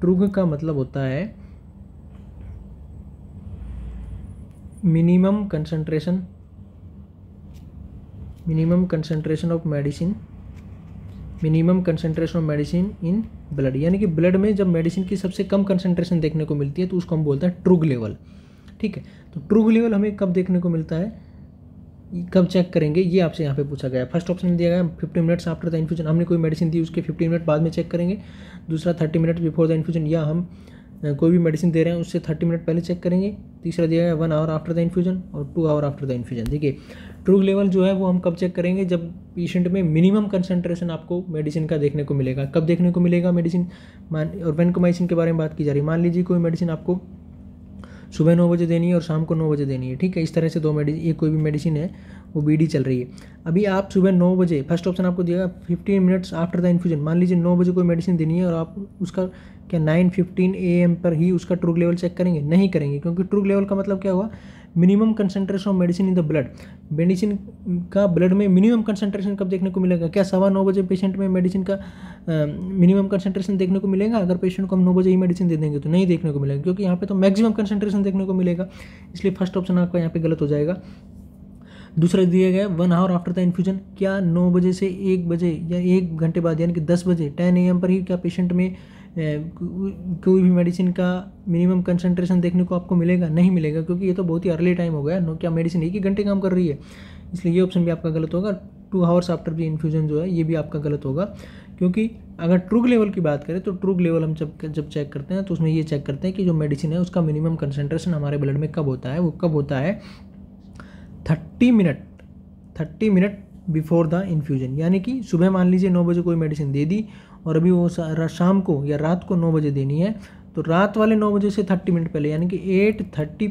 ट्रुग का मतलब होता है minimum concentration of medicine in blood, यानी कि ब्लड में जब मेडिसिन की सबसे कम कंसंट्रेशन देखने को मिलती है तो उसको हम बोलते हैं ट्रुग लेवल। ठीक है, तो ट्रुग लेवल हमें कब देखने को मिलता है, कब चेक करेंगे, ये आपसे यहाँ पे पूछा गया है। फर्स्ट ऑप्शन में दिया गया 15 मिनट्स आफ्टर द इन्फ्यूजन, हमने कोई मेडिसिन दी उसके 15 मिनट बाद में चेक करेंगे। दूसरा 30 मिनट बिफोर द इन्फ्यूजन, या हम कोई भी मेडिसिन दे रहे हैं उससे 30 मिनट पहले चेक करेंगे। तीसरा दिया गया 1 आवर आफ्टर द इन्फ्यूजन और 2 आवर आफ्टर द इन्फ्यूजन। देखिए ट्रुग लेवल जो है वो हम कब चेक करेंगे, जब पेशेंट में मिनिमम कंसंट्रेशन आपको मेडिसिन का देखने को मिलेगा। कब देखने को मिलेगा मेडिसिन? और वेंकोमाइसिन के बारे में बात की जा रही है। मान लीजिए कोई मेडिसिन आपको सुबह 9 बजे देनी है और शाम को 9 बजे देनी है। ठीक है, इस तरह से दो मेडिसिन, एक कोई भी मेडिसिन है वो BD चल रही है। अभी आप सुबह 9 बजे, फर्स्ट ऑप्शन आपको दिया 15 मिनट्स आफ्टर द इन्फ्यूजन, मान लीजिए 9 बजे कोई मेडिसिन देनी है और आप उसका क्या 9:15 AM पर ही उसका ट्रुग लेवल चेक करेंगे? नहीं करेंगे, क्योंकि ट्रुग लेवल का मतलब क्या हुआ? Minimum concentration of medicine in the blood. Medicine का ब्लड में मिनिमम कंसंट्रेशन कब देखने को मिलेगा? क्या 9:15 बजे पेशेंट में मेडिसिन का मिनिमम कंसंट्रेशन देखने को मिलेगा? अगर पेशेंट को हम 9 बजे ही मेडिसिन दे देंगे तो नहीं देखने को मिलेगा, क्योंकि यहाँ पे तो मैक्सिमम कंसंट्रेशन देखने को मिलेगा। इसलिए फर्स्ट ऑप्शन आपका यहाँ पे गलत हो जाएगा। दूसरा दिया गया 1 आवर आफ्टर द इन्फ्यूजन, क्या 9 बजे से 1 बजे या 1 घंटे बाद यानी कि 10 बजे 10 AM पर ही क्या पेशेंट में कोई भी मेडिसिन का मिनिमम कंसंट्रेशन देखने को आपको मिलेगा? नहीं मिलेगा, क्योंकि ये तो बहुत ही अर्ली टाइम हो गया। क्या मेडिसिन 1 ही घंटे काम कर रही है? इसलिए ये ऑप्शन भी आपका गलत होगा। 2 आवर्स आफ्टर द इन्फ्यूजन जो है ये भी आपका गलत होगा, क्योंकि अगर ट्रुग लेवल की बात करें तो ट्रुग लेवल हम जब चेक करते हैं तो उसमें ये चेक करते हैं कि जो मेडिसिन है उसका मिनिमम कंसंट्रेशन हमारे ब्लड में कब होता है। वो कब होता है? 30 मिनट बिफोर द इन्फ्यूजन, यानी कि सुबह मान लीजिए 9 बजे कोई मेडिसिन दे दी और अभी वो शाम को या रात को 9 बजे देनी है, तो रात वाले 9 बजे से 30 मिनट पहले यानी कि 8:30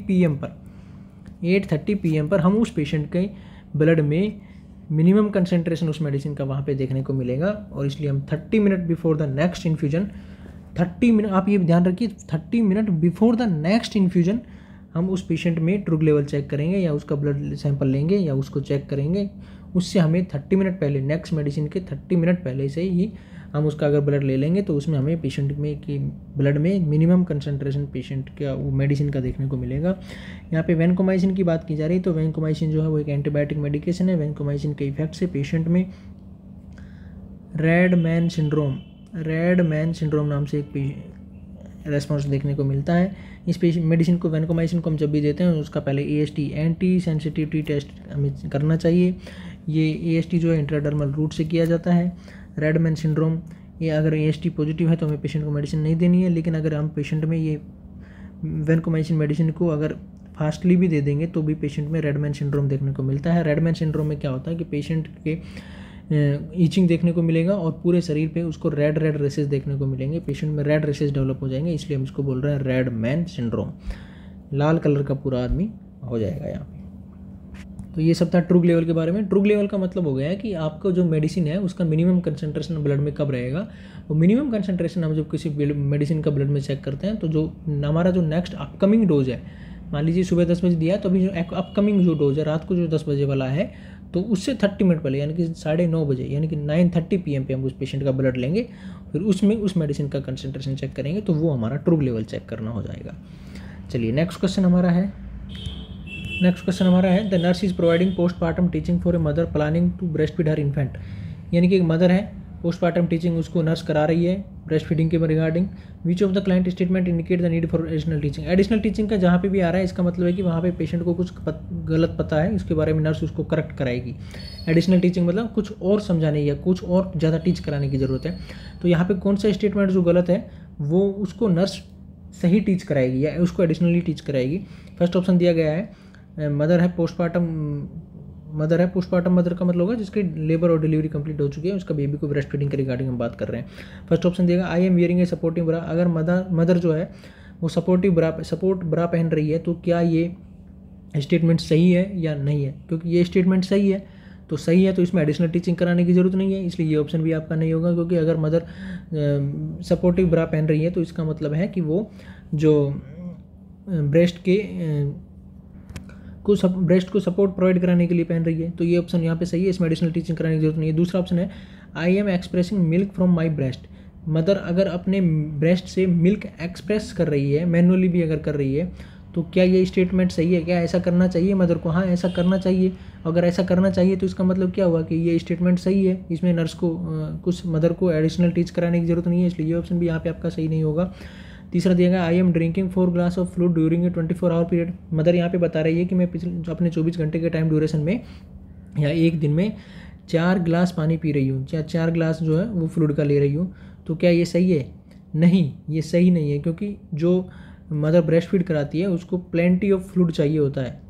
PM पर हम उस पेशेंट के ब्लड में मिनिमम कंसंट्रेशन उस मेडिसिन का वहाँ पे देखने को मिलेगा। और इसलिए हम 30 minute before the next infusion, 30 minute, आप ये ध्यान रखिए, 30 minute before the next infusion हम उस पेशेंट में ट्रुग लेवल चेक करेंगे या उसका ब्लड सैंपल लेंगे या उसको चेक करेंगे। उससे हमें 30 मिनट पहले, नेक्स्ट मेडिसिन के 30 मिनट पहले से ही हम उसका अगर ब्लड ले लेंगे तो उसमें हमें पेशेंट में कि ब्लड में मिनिमम कंसंट्रेशन पेशेंट का वो मेडिसिन का देखने को मिलेगा। यहाँ पे वैनकोमाइसिन की बात की जा रही है, तो वैनकोमाइसिन जो है वो एक एंटीबायोटिक मेडिकेशन है। वैनकोमाइसिन के इफेक्ट से पेशेंट में रेड मैन सिंड्रोम नाम से एक रेस्पॉन्स देखने को मिलता है। इस मेडिसिन को वैनकोमाइसिन को हम जब भी देते हैं उसका पहले AST एंटी सेंसिटिविटी टेस्ट हमें करना चाहिए। ये AST जो है इंट्राडर्मल रूट से किया जाता है। रेड मैन सिंड्रोम, ये अगर AST पॉजिटिव है तो हमें पेशेंट को मेडिसिन नहीं देनी है, लेकिन अगर हम पेशेंट में ये वैनकोमाइसिन मेडिसिन को अगर फास्टली भी दे देंगे तो भी पेशेंट में रेड मैन सिंड्रोम देखने को मिलता है। रेड मैन सिंड्रोम में क्या होता है कि पेशेंट के ईचिंग देखने को मिलेगा और पूरे शरीर पे उसको रेड रेसेस देखने को मिलेंगे। पेशेंट में रेड रेसेस डेवलप हो जाएंगे, इसलिए हम इसको बोल रहे हैं रेड मैन सिंड्रोम। लाल कलर का पूरा आदमी हो जाएगा यहाँ पे। तो ये सब था ड्रुग लेवल के बारे में। ड्रुग लेवल का मतलब हो गया है कि आपको जो मेडिसिन है उसका मिनिमम कंसंट्रेशन ब्लड में कब रहेगा। वो मिनिमम कंसंट्रेशन हम जब किसी मेडिसिन का ब्लड में चेक करते हैं तो जो हमारा जो नेक्स्ट अपकमिंग डोज है, मान लीजिए सुबह 10 बजे दिया है तो अभी जो अपकमिंग जो डोज है रात को जो 10 बजे वाला है तो उससे 30 मिनट पहले यानी कि 9:30 बजे यानी कि 9:30 PM पे हम उस पेशेंट का ब्लड लेंगे, फिर उसमें उस मेडिसिन का कंसंट्रेशन चेक करेंगे, तो वो हमारा ड्रुग लेवल चेक करना हो जाएगा। चलिए नेक्स्ट क्वेश्चन हमारा है the nurse is providing postpartum teaching for a mother planning to breast feed her infant. यानी कि एक मदर है, पोस्टमार्टम टीचिंग उसको नर्स करा रही है ब्रेस्ट फीडिंग के regarding. Which of the client statement indicate the need for additional teaching. Additional teaching का जहाँ पे भी आ रहा है इसका मतलब है कि वहाँ पे पेशेंट को कुछ गलत पता है, इसके बारे में नर्स उसको करेक्ट कराएगी। एडिशनल टीचिंग मतलब कुछ और समझाने या कुछ और ज़्यादा टीच कराने की ज़रूरत है। तो यहाँ पे कौन सा स्टेटमेंट जो गलत है वो उसको नर्स सही टीच कराएगी या उसको एडिशनली टीच कराएगी। फर्स्ट ऑप्शन दिया गया है मदर है पोस्टमार्टम मदर का मतलब होगा जिसकी लेबर और डिलीवरी कंप्लीट हो चुकी है, उसका बेबी को ब्रेस्ट फीडिंग के रिगार्डिंग हम बात कर रहे हैं। फर्स्ट ऑप्शन दिएगा I am wearing a supportive bra. अगर मदर जो है वो सपोर्ट ब्रा पहन रही है तो क्या ये स्टेटमेंट सही है या नहीं है। क्योंकि ये स्टेटमेंट सही है तो इसमें एडिशनल टीचिंग कराने की ज़रूरत नहीं है, इसलिए ये ऑप्शन भी आपका नहीं होगा। क्योंकि अगर मदर सपोर्टिव ब्रा पहन रही है तो इसका मतलब है कि वो जो ब्रेस्ट को सपोर्ट प्रोवाइड कराने के लिए पहन रही है, तो ये ऑप्शन यहाँ पे सही है, इसमें एडिशनल टीचिंग कराने की जरूरत नहीं है। दूसरा ऑप्शन है I am expressing milk from my breast. Mother अगर अपने ब्रेस्ट से मिल्क एक्सप्रेस कर रही है, मैनुअली भी अगर कर रही है, तो क्या ये स्टेटमेंट सही है, क्या ऐसा करना चाहिए मदर को। हाँ, ऐसा करना चाहिए। अगर ऐसा करना चाहिए तो इसका मतलब क्या हुआ कि ये स्टेटमेंट सही है, इसमें नर्स को कुछ मदर को एडिशनल टीच कराने की जरूरत नहीं है, इसलिए ये ऑप्शन भी यहाँ पे आपका सही नहीं होगा। तीसरा दिया गया I am drinking 4 glass of fluid during a 24 our period. Mother यहाँ पे बता रही है कि मैं अपने 24 घंटे के टाइम ड्यूरेशन में या एक दिन में 4 ग्लास पानी पी रही हूँ, या 4 ग्लास जो है वो फ्लूइड का ले रही हूँ। तो क्या ये सही है? नहीं, ये सही नहीं है, क्योंकि जो मदर ब्रेस्ट फीड कराती है उसको प्लेंटी ऑफ फ्लूइड चाहिए होता है।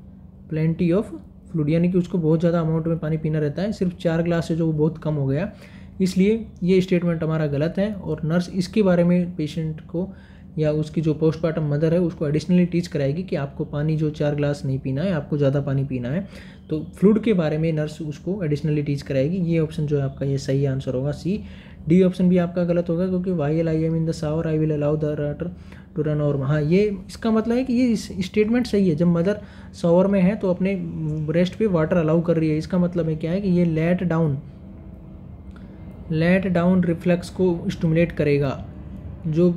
प्लेंटी ऑफ फ्लूइड यानी कि उसको बहुत ज़्यादा अमाउंट में पानी पीना रहता है। सिर्फ 4 ग्लास से जो वो बहुत कम हो गया, इसलिए ये स्टेटमेंट हमारा गलत है। और नर्स इसके बारे में पेशेंट को या उसकी जो पोस्टमार्टम मदर है उसको एडिशनली टीच कराएगी कि आपको पानी जो 4 ग्लास नहीं पीना है, आपको ज़्यादा पानी पीना है। तो फ्लूइड के बारे में नर्स उसको एडिशनली टीच कराएगी। ये ऑप्शन जो है आपका ये सही आंसर होगा, सी। डी ऑप्शन भी आपका गलत होगा, क्योंकि while I am in the shower I will allow the water to run. और हाँ, ये इसका मतलब है कि ये स्टेटमेंट सही है। जब मदर शावर में है तो अपने ब्रेस्ट पे वाटर अलाउ कर रही है, इसका मतलब है क्या है कि ये लेट डाउन रिफ्लेक्स को स्टिमुलेट करेगा। जो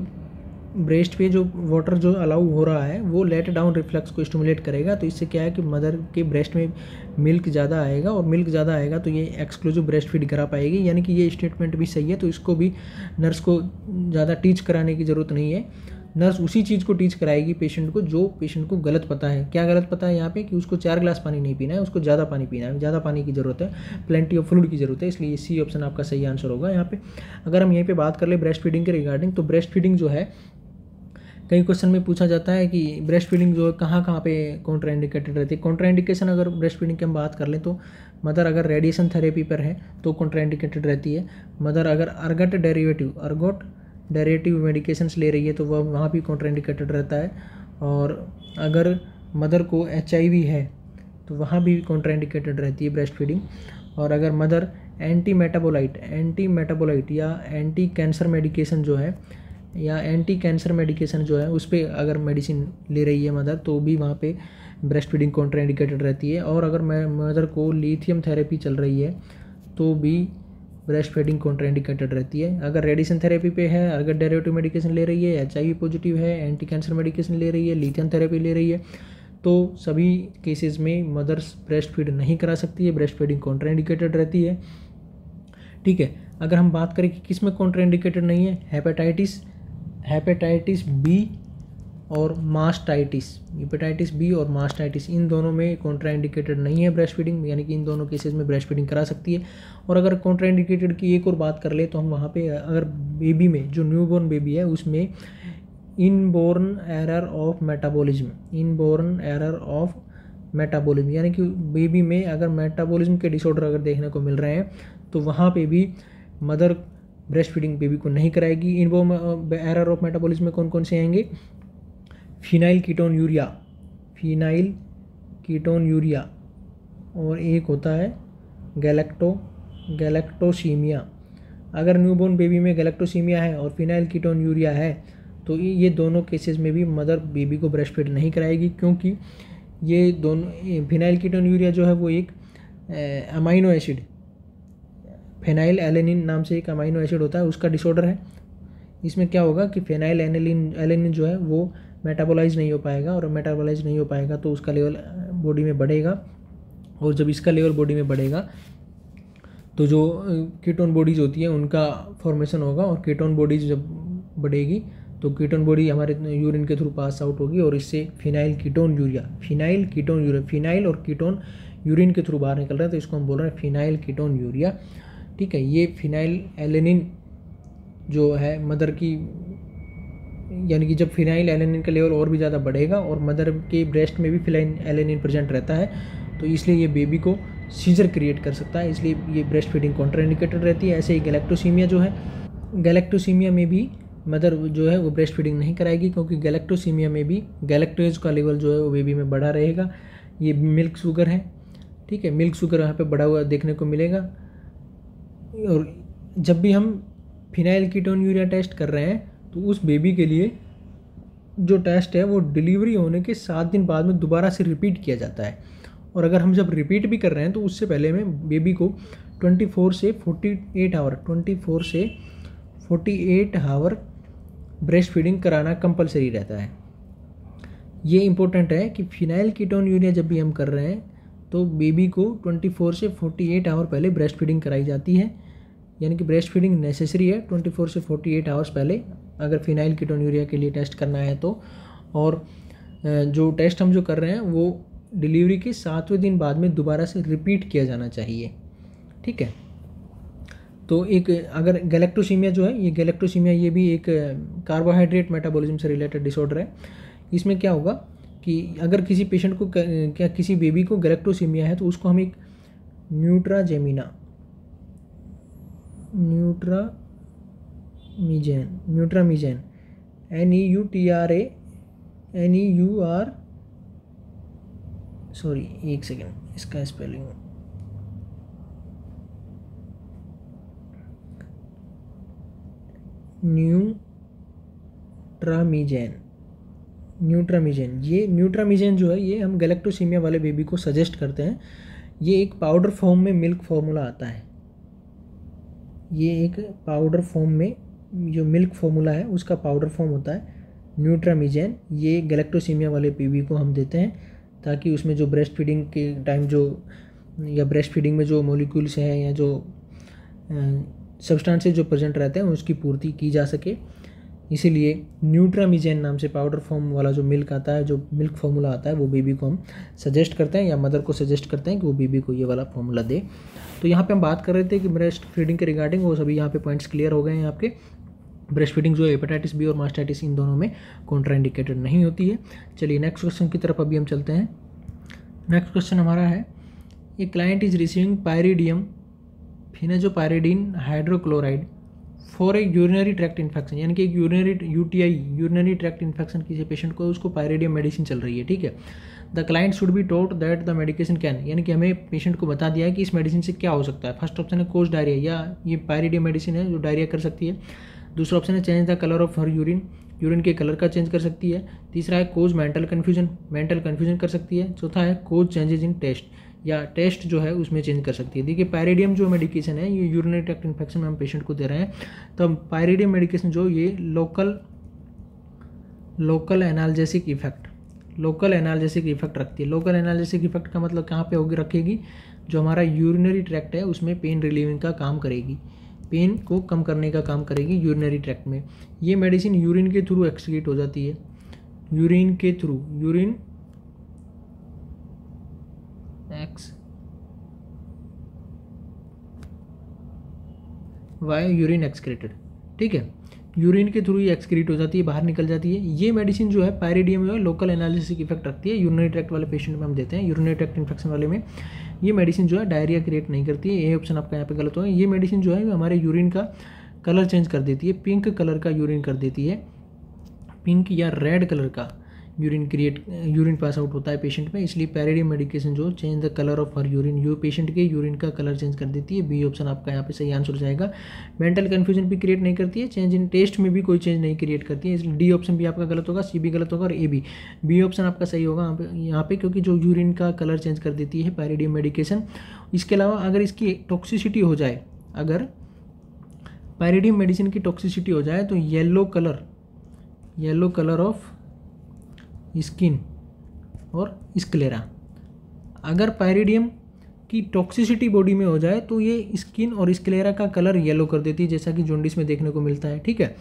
ब्रेस्ट पे जो वाटर जो अलाउ हो रहा है वो लेट डाउन रिफ्लेक्स को स्टिमुलेट करेगा। तो इससे क्या है कि मदर के ब्रेस्ट में मिल्क ज़्यादा आएगा, और मिल्क ज़्यादा आएगा तो ये एक्सक्लूसिव ब्रेस्ट फीड करा पाएगी। यानी कि ये स्टेटमेंट भी सही है, तो इसको भी नर्स को ज़्यादा टीच कराने की ज़रूरत नहीं है। नर्स उसी चीज़ को टीच कराएगी पेशेंट को जो पेशेंट को गलत पता है। क्या गलत पता है यहाँ पे? कि उसको 4 ग्लास पानी नहीं पीना है, उसको ज़्यादा पानी पीना है, ज़्यादा पानी की ज़रूरत है, प्लेंटी ऑफ फ्लूइड की ज़रूरत है। इसलिए सी ऑप्शन आपका सही आंसर होगा यहाँ पे। अगर हम यहीं पे बात कर ले ब्रेस्ट फीडिंग के रिगार्डिंग, तो ब्रेस्ट फीडिंग जो है कई क्वेश्चन में पूछा जाता है कि ब्रेस्ट फीडिंग जो है कहाँ पे कॉन्ट्राइंडिकेटेड रहती है। कॉन्ट्राइंडिकेशन अगर ब्रेस्ट फीडिंग की हम बात कर लें तो मदर अगर रेडिएशन थेरेपी पर है तो कॉन्ट्राइंडिकेटेड रहती है। मदर अगर अर्गोट डेरिवेटिव मेडिकेशंस ले रही है तो वह वहाँ भी कॉन्ट्राइंडिकेटेड रहता है। और अगर मदर को HIV है तो वहाँ भी कॉन्ट्राइंडिकेटेड रहती है ब्रेस्ट फीडिंग। और अगर मदर एंटी मेटाबोलाइट या एंटी कैंसर मेडिकेशन जो है उस पर अगर मेडिसिन ले रही है मदर, तो भी वहाँ पे ब्रेस्ट फीडिंग कॉन्ट्राइंडिकेटेड रहती है। और अगर मदर को लिथियम थेरेपी चल रही है तो भी ब्रेस्ट फीडिंग कॉन्ट्राइंडिकेटेड रहती है। अगर रेडिएशन थेरेपी पे है, अगर डेरिवेटिव मेडिकेशन ले रही है, HIV पॉजिटिव है, एंटी कैंसर मेडिकेशन ले रही है, लिथियम थेरेपी ले रही है, तो सभी केसेस में मदर्स ब्रेस्ट फीड नहीं करा सकती है, ब्रेस्ट फीडिंग कॉन्ट्राइंडिकेटेड रहती है। ठीक है, अगर हम बात करें कि किस में कॉन्ट्राइंडिकेटेड नहीं है, हेपेटाइटिस बी और मास्टाइटिस, हेपेटाइटिस बी और मास्टाइटिस, इन दोनों में कॉन्ट्राइंडिकेटेड नहीं है ब्रेस्ट फीडिंग, यानी कि इन दोनों केसेस में ब्रेस्ट फीडिंग करा सकती है। और अगर कॉन्ट्राइंडिकेटेड की एक और बात कर ले तो हम वहाँ पे अगर बेबी में, जो न्यूबॉर्न बेबी है, उसमें इनबॉर्न एरर ऑफ मेटाबॉलिज्म, यानी कि बेबी में अगर मेटाबॉलिज्म के डिसऑर्डर अगर देखने को मिल रहे हैं तो वहाँ पे भी मदर ब्रेस्ट फीडिंग बेबी को नहीं कराएगी। इनबॉर्न एरर ऑफ मेटाबॉलिज्म में कौन कौन से आएंगे? फिनाइल कीटोन यूरिया और एक होता है गैलेक्टोसीमिया। अगर न्यूबॉर्न बेबी में गैलेक्टोसीमिया है और फिनाइल कीटोन यूरिया है तो ये दोनों केसेस में भी मदर बेबी को ब्रेस्ट फीड नहीं कराएगी, क्योंकि ये दोनों फिनाइल कीटोन यूरिया जो है वो एक अमाइनो एसिड, फेनाइल एलेनिन नाम से एक अमाइनो एसिड होता है, उसका डिसऑर्डर है। इसमें क्या होगा कि फेनाइल एलेनिन जो है वो मेटाबोलाइज नहीं हो पाएगा, और मेटाबोलाइज नहीं हो पाएगा तो उसका लेवल बॉडी में बढ़ेगा, और जब इसका लेवल बॉडी में बढ़ेगा तो जो कीटोन बॉडीज़ होती है उनका फॉर्मेशन होगा, और कीटोन बॉडीज़ जब बढ़ेगी तो कीटोन बॉडी हमारे यूरिन के थ्रू पास आउट होगी, और इससे फिनाइल और कीटोन यूरिन के थ्रू बाहर निकल रहा है, तो इसको हम बोल रहे हैं फिनाइल कीटोन यूरिया। ठीक है, ये फिनाइल एलेनिन जो है मदर की, यानी कि जब फिनाइल एलेनिन का लेवल और भी ज़्यादा बढ़ेगा और मदर के ब्रेस्ट में भी फिनाइल एलेनिन प्रेजेंट रहता है, तो इसलिए ये बेबी को सीजर क्रिएट कर सकता है, इसलिए ये ब्रेस्ट फीडिंग कॉन्ट्राइंडिकेटेड रहती है। ऐसे ही गैलेक्टोसीमिया जो है, गैलेक्टोसीमिया में भी मदर जो है वो ब्रेस्ट फीडिंग नहीं कराएगी, क्योंकि गैलेक्टोसीमिया में भी गैलेक्टोज का लेवल जो है वो बेबी में बढ़ा रहेगा। ये मिल्क शुगर है, ठीक है, मिल्क शुगर यहाँ पे बढ़ा हुआ देखने को मिलेगा। और जब भी हम फिनाइल कीटोन यूरिया टेस्ट कर रहे हैं तो उस बेबी के लिए जो टेस्ट है वो डिलीवरी होने के 7 दिन बाद में दोबारा से रिपीट किया जाता है। और अगर हम जब रिपीट भी कर रहे हैं तो उससे पहले में बेबी को 24 से 48 आवर ब्रेस्ट फीडिंग कराना कंपलसरी रहता है। ये इंपॉर्टेंट है कि फिनाइल कीटोन यूरिया जब भी हम कर रहे हैं तो बेबी को 24 से 48 आवर पहले ब्रेस्ट फीडिंग कराई जाती है, यानी कि ब्रेस्ट फीडिंग नेसेसरी है 24 से 48 आवर्स पहले अगर फिनाइल कीटोन यूरिया के लिए टेस्ट करना है तो। और जो टेस्ट हम जो कर रहे हैं वो डिलीवरी के 7वें दिन बाद में दोबारा से रिपीट किया जाना चाहिए। ठीक है, तो एक अगर गैलेक्टोसीमिया जो है, ये गैलेक्टोसीमिया ये भी एक कार्बोहाइड्रेट मेटाबॉलिज्म से रिलेटेड डिसऑर्डर है। इसमें क्या होगा कि अगर किसी पेशेंट को किसी बेबी को गैलेक्टोसीमिया है तो उसको हम एक न्यूट्रामीजेन एक सेकेंड, इसका स्पेलिंग न्यूट्रामीजेन। ये न्यूट्रामीजेन जो है ये हम गैलेक्टोसीमिया वाले बेबी को सजेस्ट करते हैं। ये एक पाउडर फॉर्म में मिल्क फार्मूला आता है, ये एक पाउडर फॉर्म में जो मिल्क फार्मूला है उसका पाउडर फॉर्म होता है न्यूट्रामीजेन। ये गैलेक्टोसीमिया वाले बेबी को हम देते हैं ताकि उसमें जो ब्रेस्ट फीडिंग के टाइम जो या ब्रेस्ट फीडिंग में जो मॉलिक्यूल्स हैं या जो सब्सटेंसेस जो प्रेजेंट रहते हैं उसकी पूर्ति की जा सके। इसीलिए न्यूट्रामीजेन नाम से पाउडर फॉर्म वाला जो मिल्क आता है, जो मिल्क फार्मूला आता है, वो बेबी को हम सजेस्ट करते हैं या मदर को सजेस्ट करते हैं कि वो बेबी को ये वाला फार्मूला दे। तो यहाँ पे हम बात कर रहे थे कि ब्रेस्ट फीडिंग के रिगार्डिंग, वो सभी यहाँ पे पॉइंट्स क्लियर हो गए हैं आपके। ब्रेस्ट फीडिंग जो है हेपेटाइटिस बी और मास्टाइटिस इन दोनों में कॉन्ट्राइंडिकेटेड नहीं होती है। चलिए नेक्स्ट क्वेश्चन की तरफ अभी हम चलते हैं। नेक्स्ट क्वेश्चन हमारा है, a client is receiving Pyridium phenazopyridine hydrochloride for a urinary tract infection, यानी कि एक यूरिनरी ट्रैक्ट इन्फेक्शन किसी पेशेंट को, उसको पायरिडियम मेडिसिन चल रही है। ठीक है, the client should be taught that the medication can, यानी कि हमें पेशेंट को बता दिया है कि इस मेडिसिन से क्या हो सकता है। फर्स्ट ऑप्शन है कोज डायरिया, या ये पायरिडियम मेडिसिन है जो डायरिया कर सकती है। दूसरा ऑप्शन है change the colour of her urine के कलर का चेंज कर सकती है। तीसरा है कोज मेंटल कन्फ्यूजन कर सकती है। चौथा है कोज चेंजेज इन टेस्ट, या टेस्ट जो है उसमें चेंज कर सकती है। देखिए पायरिडियम जो मेडिकेशन है ये यूरिनरी ट्रैक्ट इन्फेक्शन में हम पेशेंट को दे रहे हैं, तो पायरिडियम मेडिकेशन जो ये लोकल एनाल्जेसिक इफेक्ट रखती है। लोकल एनाल्जेसिक इफेक्ट का मतलब कहाँ पे होगी रखेगी, जो हमारा यूरिनरी ट्रैक्ट है उसमें पेन रिलीविंग का काम करेगी, पेन को कम करने का काम करेगी यूरिनरी ट्रैक्ट में। ये मेडिसिन यूरिन के थ्रू एक्सक्रीट हो जाती है, यूरिन एक्सक्रीटेड, ठीक है, यूरिन के थ्रू ये एक्सक्रीट हो जाती है, बाहर निकल जाती है। ये मेडिसिन जो है पायरिडियम में लोकल एनालिसिस इफेक्ट रखती है, यूरिनरी ट्रैक्ट वाले पेशेंट में हम देते हैं। यूरिनरी ट्रैक्ट इन्फेक्शन वाले में ये मेडिसिन जो है डायरिया क्रिएट नहीं करती है, ये ऑप्शन आपका यहाँ पे गलत होगा। ये मेडिसिन जो है हमारे यूरिन का कलर चेंज कर देती है, पिंक कलर का यूरिन कर देती है, पिंक या रेड कलर का यूरिन पास आउट होता है पेशेंट में, इसलिए पायरिडियम मेडिकेशन जो change the colour of her urine, patient के यूरिन का कलर चेंज कर देती है। बी ऑप्शन आपका यहाँ पे सही आंसर हो जाएगा। मेंटल कन्फ्यूजन भी क्रिएट नहीं करती है, चेंज इन टेस्ट में भी कोई चेंज नहीं क्रिएट करती है, इसलिए डी ऑप्शन भी आपका गलत होगा, सी भी गलत होगा और ए भी। बी ऑप्शन आपका सही होगा यहाँ पे क्योंकि जो यूरिन का कलर चेंज कर देती है पायरिडियम मेडिकेशन। इसके अलावा अगर इसकी टॉक्सिसिटी हो जाए, अगर पायरिडियम मेडिसिन की टॉक्सिसिटी हो जाए तो येलो कलर ऑफ स्किन और स्क्लेरा, अगर पायरिडियम की टॉक्सिसिटी बॉडी में हो जाए तो ये स्किन और स्क्लेरा का कलर येलो कर देती है, जैसा कि जॉन्डिस में देखने को मिलता है, ठीक है।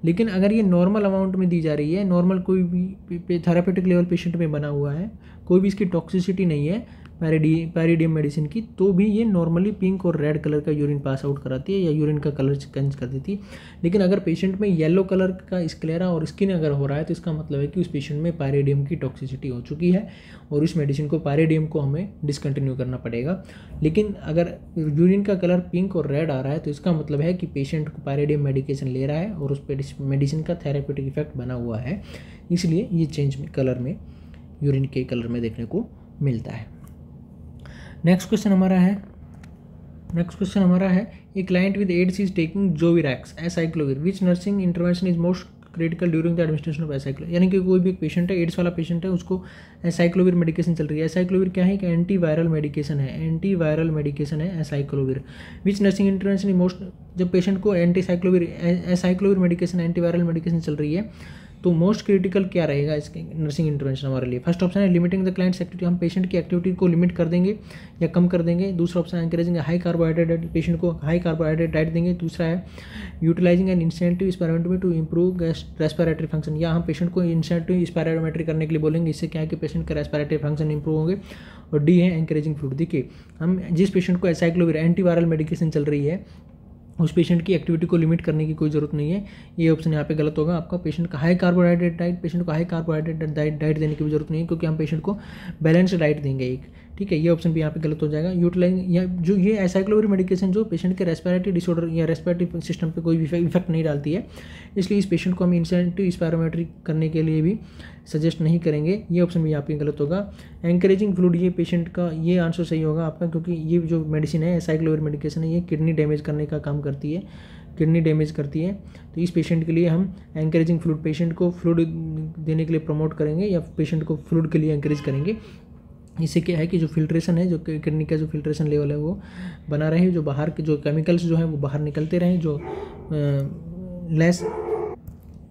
लेकिन अगर ये नॉर्मल अमाउंट में दी जा रही है, नॉर्मल कोई भी थेरापेटिक लेवल पेशेंट में बना हुआ है, कोई भी इसकी टॉक्सिसिटी नहीं है पायरिडियम मेडिसिन की, तो भी ये नॉर्मली पिंक और रेड कलर का यूरिन पास आउट कराती है या यूरिन का कलर चेंज कर देती है। लेकिन अगर पेशेंट में येलो कलर का स्क्लेरा और स्किन अगर हो रहा है तो इसका मतलब है कि उस पेशेंट में पायरिडियम की टॉक्सिसिटी हो चुकी है और उस मेडिसिन को पायरिडियम को हमें डिसकंटिन्यू करना पड़ेगा। लेकिन अगर यूरिन का कलर पिंक और रेड आ रहा है तो इसका मतलब है कि पेशेंट को पायरिडियम मेडिकेशन ले रहा है और उस मेडिसिन का थेरेप्यूटिक इफेक्ट बना हुआ है, इसलिए ये चेंज कलर में, यूरिन के कलर में देखने को मिलता है। नेक्स्ट क्वेश्चन हमारा है a client with AIDS is taking Zovirax acyclovir, which nursing intervention is most critical during the administration of acyclovir. यानी कि कोई भी एक पेशेंट है, एड्स वाला पेशेंट है, उसको एसाइक्लोविर मेडिकेशन चल रही है। एसाइक्लोविर क्या है कि एंटीवायरल मेडिकेशन है acyclovir. Which nursing intervention is most, जब पेशेंट को एसाइक्लोविर मेडिकेशन एंटीवायरल मेडिकेशन चल रही है तो मोस्ट क्रिटिकल क्या रहेगा इसके नर्सिंग इंटरवेंशन हमारे लिए। फर्स्ट ऑप्शन है लिमिटिंग द क्लाइंट्स एक्टिविटी, हम पेशेंट की एक्टिविटी को लिमिट कर देंगे या कम कर देंगे। दूसरा ऑप्शन है एनकरेजिंग हाई कार्बोहाइड्रेट, पेशेंट को हाई कार्बोहाइड्रेट डाइट देंगे। दूसरा है utilising an incentive spirometry to improve respiratory function, या हम पेशेंट को इंसेंटिव स्पायरोमेट्री करने के लिए बोलेंगे, इससे क्या है कि पेशेंट का रेस्पिरेटरी फंक्शन इंप्रूव होंगे। और डी है एनकरेजिंग फ्लूइड। देखिए हम जिस पेशेंट को एसाइक्लोविर एंटीवायरल मेडिकेशन चल रही है उस पेशेंट की एक्टिविटी को लिमिट करने की कोई ज़रूरत नहीं है, ये ऑप्शन यहाँ पे गलत होगा आपका। पेशेंट का हाई कार्बोहाइड्रेट डाइट, पेशेंट को हाई कार्बोहाइड्रेट डाइट देने की भी जरूरत नहीं है क्योंकि हम पेशेंट को बैलेंस्ड डाइट देंगे एक, ठीक है, ये ऑप्शन भी यहाँ पे गलत हो जाएगा। यूटिलाइज या जो ये एसाइक्लोविर मेडिकेशन जो पेशेंट के रेस्पिरेटरी डिसऑर्डर या रेस्पिरेटरी सिस्टम पे कोई भी इफेक्ट नहीं डालती है, इसलिए इस पेशेंट को हम इंसेंटिव स्पायरोमेट्री करने के लिए भी सजेस्ट नहीं करेंगे, ये ऑप्शन भी यहाँ पे गलत होगा। एनकरेजिंग फ्लूइड, ये पेशेंट का ये आंसर सही होगा आपका क्योंकि ये जो मेडिसिन है एसाइक्लोविर मेडिकेशन है ये किडनी डैमेज करने का काम करती है, किडनी डैमेज करती है। तो इस पेशेंट के लिए हम एनकरेजिंग फ्लूइड, पेशेंट को फ्लूइड देने के लिए प्रमोट करेंगे या पेशेंट को फ्लूइड के लिए एनकरेज करेंगे। इससे क्या है कि जो फिल्ट्रेशन है, जो किडनी का जो फिल्ट्रेशन लेवल है वो बना रहे, जो बाहर के जो केमिकल्स जो हैं वो बाहर निकलते रहें,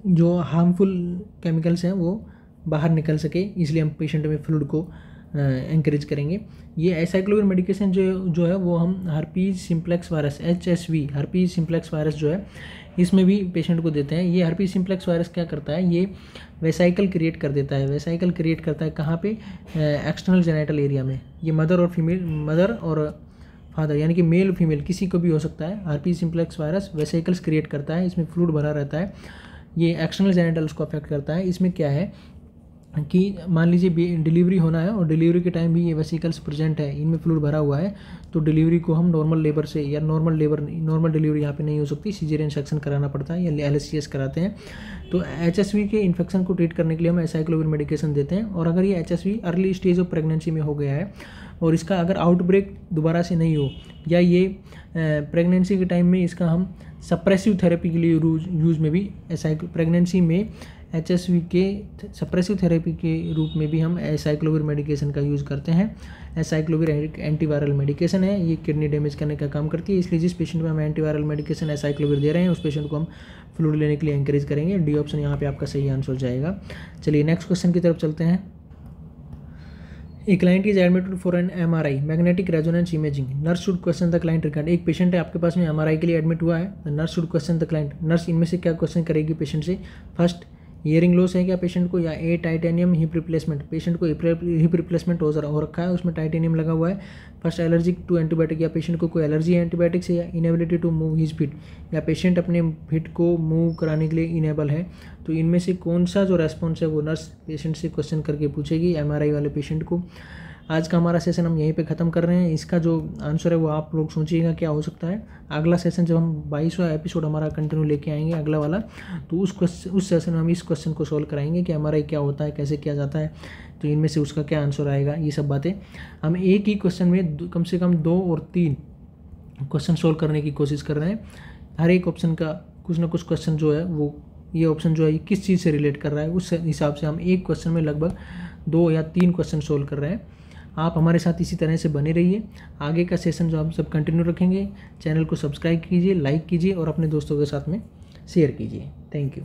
जो हार्मफुल केमिकल्स हैं वो बाहर निकल सके, इसलिए हम पेशेंट में फ्लूइड को एनकरेज करेंगे। ये एसाइक्लोविर मेडिकेशन जो है वो हम herpes simplex virus HSV, herpes simplex virus जो है इसमें भी पेशेंट को देते हैं। ये हर्पीज सिम्प्लेक्स वायरस क्या करता है, ये वेसाइकल क्रिएट कर देता है। वेसाइकल क्रिएट करता है कहाँ पे, एक्सटर्नल जेनाइटल एरिया में। ये मदर और फादर यानी कि मेल फीमेल किसी को भी हो सकता है। Herpes simplex virus vesicles create करता है, इसमें फ्लूइड भरा रहता है, ये एक्सटर्नल जेनाइटल्स को अफेक्ट करता है। इसमें क्या है कि मान लीजिए डिलीवरी होना है और डिलीवरी के टाइम भी ये वेसिकल्स प्रेजेंट है, इनमें फ्लूइड भरा हुआ है, तो डिलीवरी को हम नॉर्मल लेबर से या नॉर्मल डिलीवरी यहाँ पे नहीं हो सकती, सीजेरियन सेक्शन कराना पड़ता है या LSCS कराते हैं। तो HSV के इन्फेक्शन को ट्रीट करने के लिए हम एसाइक्लोविर मेडिकेशन देते हैं। और अगर ये HSV early stage of pregnancy में हो गया है और इसका अगर आउटब्रेक दोबारा से नहीं हो या ये प्रेगनेंसी के टाइम में इसका हम सप्रेसिव थेरेपी के लिए यूज़ में भी प्रेगनेंसी में HSV के सप्रेसिव थेरेपी के रूप में भी हम एसाइक्लोविर मेडिकेशन का यूज़ करते हैं। एसाइक्लोविर एक एंटीवायरल मेडिकेशन है, ये किडनी डैमेज करने का काम करती है, इसलिए जिस पेशेंट में हम एंटीवायरल मेडिकेशन एसाइक्लोविर दे रहे हैं उस पेशेंट को हम फ्लूइड लेने के लिए एंकरेज करेंगे। डी ऑप्शन यहाँ पे आपका सही आंसर हो जाएगा। चलिए नेक्स्ट क्वेश्चन की तरफ चलते हैं। A client is admitted for an MRI magnetic resonance imaging, nurse should question the client regarding. एक पेशेंट है आपके पास में MRI के लिए एडमिट हुआ है, nurse should question the client. Nurse इनमें से क्या क्वेश्चन करेगी पेशेंट से? फर्स्ट, ईयरिंग लॉस है क्या पेशेंट को, या a titanium hip replacement, patient को हिप रिप्लेसमेंट हो रखा है, उसमें टाइटेनियम लगा हुआ है। फर्स्ट, एलर्जिक टू एंटीबायोटिक, या पेशेंट को कोई एलर्जी है एंटीबायोटिक से, या inability to move his feet, या पेशेंट अपने फीट को मूव कराने के लिए इनेबल है। तो इनमें से कौन सा जो रेस्पॉन्स है वो नर्स पेशेंट से क्वेश्चन करके पूछेगी MRI वाले पेशेंट को। आज का हमारा सेशन हम यहीं पे ख़त्म कर रहे हैं। इसका जो आंसर है वो आप लोग सोचिएगा क्या हो सकता है। अगला सेशन जब हम 22वां एपिसोड हमारा कंटिन्यू लेके आएंगे अगला वाला, तो उस सेशन में हम इस क्वेश्चन को सॉल्व कराएंगे कि MRI क्या होता है, कैसे किया जाता है, तो इनमें से उसका क्या आंसर आएगा। ये सब बातें हम एक ही क्वेश्चन में कम से कम 2 और 3 क्वेश्चन सोल्व करने की कोशिश कर रहे हैं। हर एक ऑप्शन का कुछ ना कुछ क्वेश्चन जो है वो, ये ऑप्शन जो है किस चीज़ से रिलेट कर रहा है, उस हिसाब से हम एक क्वेश्चन में लगभग 2 या 3 क्वेश्चन सोल्व कर रहे हैं। आप हमारे साथ इसी तरह से बने रहिए। आगे का सेशन जो हम सब कंटिन्यू रखेंगे। चैनल को सब्सक्राइब कीजिए, लाइक कीजिए और अपने दोस्तों के साथ में शेयर कीजिए। Thank you.